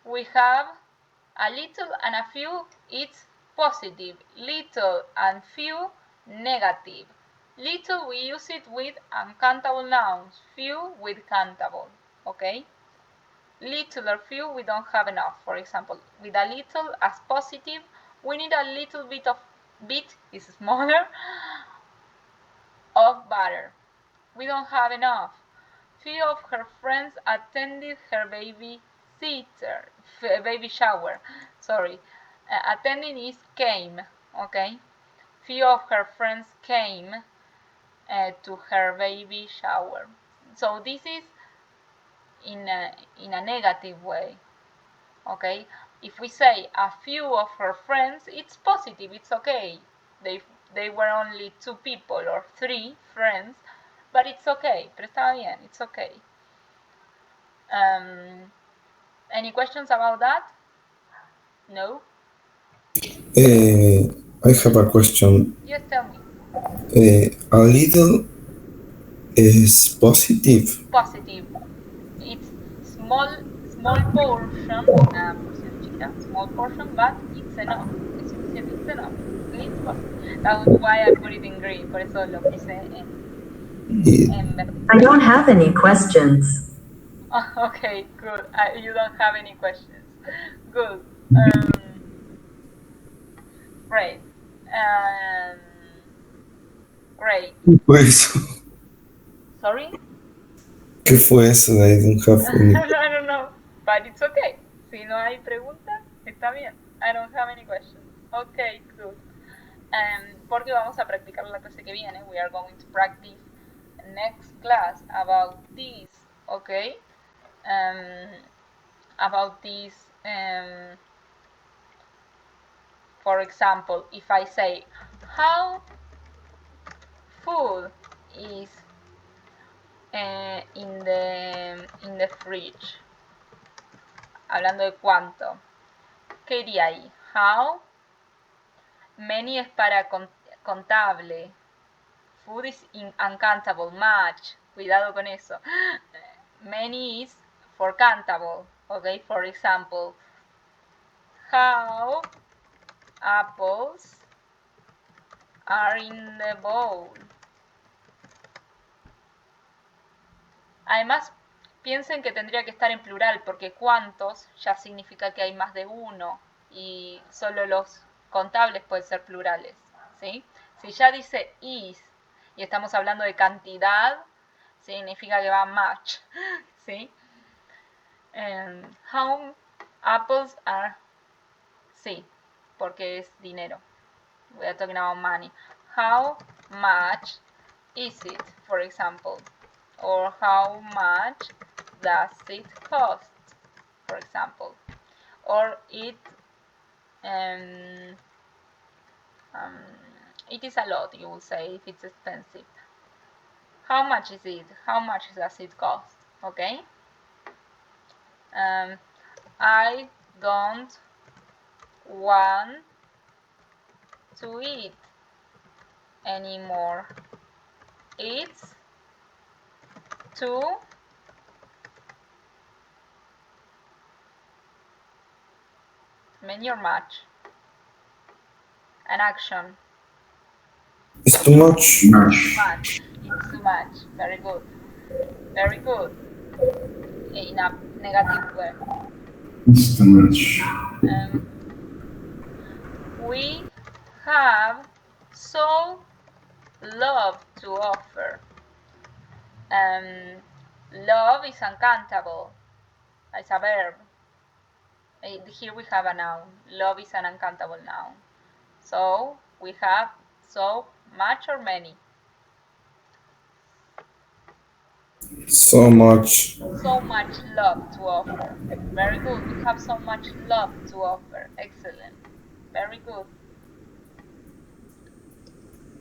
we have a little and a few, it's positive. Little and few, negative. Little, we use it with uncountable nouns. Few with countable, okay? Little or few, we don't have enough. For example, with a little as positive, we need a little bit of, bit is smaller, of butter. We don't have enough. Few of her friends attended her baby shower. Sorry. Attending is came, okay? Few of her friends came to her baby shower. So this is in a negative way, okay? If we say a few of her friends, it's positive, it's okay. They were only 2 people or 3 friends, but it's okay. Pero está bien, it's okay. Any questions about that? No? I have a question. Yes, tell me. A little is positive. Positive. It's small portion, una porción chica, small portion, but it's enough. Es suficiente, it's enough. It's positive. That's why I put it in green. Por eso lo puse en verde. I don't have any questions. Okay, good. You don't have any questions. Good. Great. Great. ¿Qué fue eso? Sorry? ¿Qué fue eso? I don't have any. I don't know, but it's okay. Si no hay preguntas, está bien. I don't have any questions. Okay, good. Porque vamos a practicar la clase que viene. We are going to practice next class about this, okay? About this, for example, if I say, how food is in the fridge, hablando de cuánto, ¿qué iría ahí? How, many es para contable, food is uncountable, much, cuidado con eso. Many is for countable, okay? For example, how apples are in the bowl. Además, piensen que tendría que estar en plural porque cuántos ya significa que hay más de uno y solo los contables pueden ser plurales, ¿sí? Si ya dice is y estamos hablando de cantidad, significa que va much, ¿sí? How apples are, sí, porque es dinero. We are talking about money. How much is it, for example? Or how much does it cost, for example? Or it is a lot, you will say, if it's expensive. How much is it? How much does it cost? Okay? I don't want to eat anymore. It's too many or much. An action. It's too much. Much. Much. It's too much. Very good. Very good. In a negative way. It's too much. We have so love to offer. Love is uncountable. It's a verb. Here we have a noun. Love is an uncountable noun. So we have so much or many. So much. So much love to offer. Very good. We have so much love to offer. Excellent. Very good.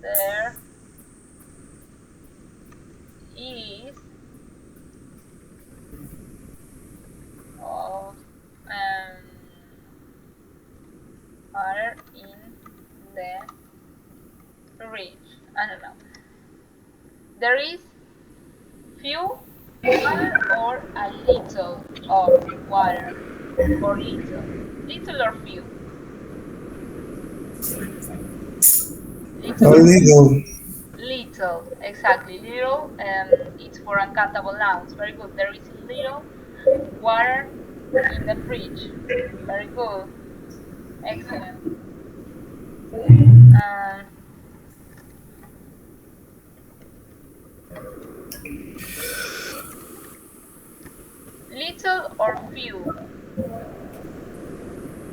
There is of water in the fridge. I don't know. There is few water or a little of water, or little. Little or few? A little. Little, exactly. Little, it's for uncountable nouns. Very good. There is little water in the fridge. Very good. Excellent. Little or few?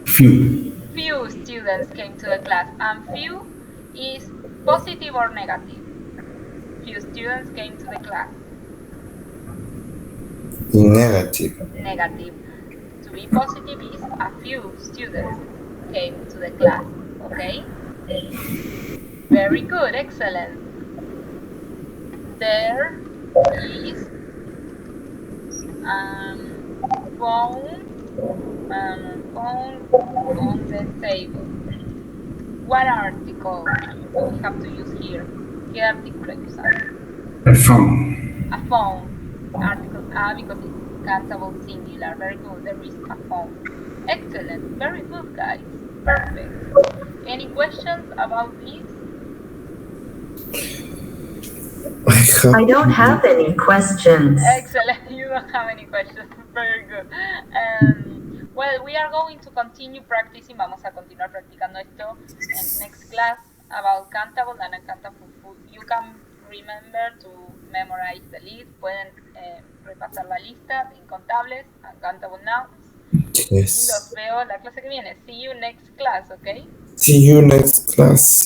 Few. Few students came to the class, and few is positive or negative? Few students came to the class. Negative. Negative. To be positive is a few students came to the class. Okay? Very good. Excellent. There is phone on the table. What article we have to use here? ¿Qué artículo hay que usar? A phone. A phone. Article A because it's countable singular. Very good. There is a phone. Excellent. Very good, guys. Perfect. Any questions about this? I don't have any questions. Excellent. You don't have any questions. Very good. Well, we are going to continue practicing. Vamos a continuar practicando esto en next class about countable and uncountable food. You can remember to memorize the list. Pueden repasar la lista de incontables, uncountable nouns. Yes. Y los veo la clase que viene. See you next class, okay? See you next class.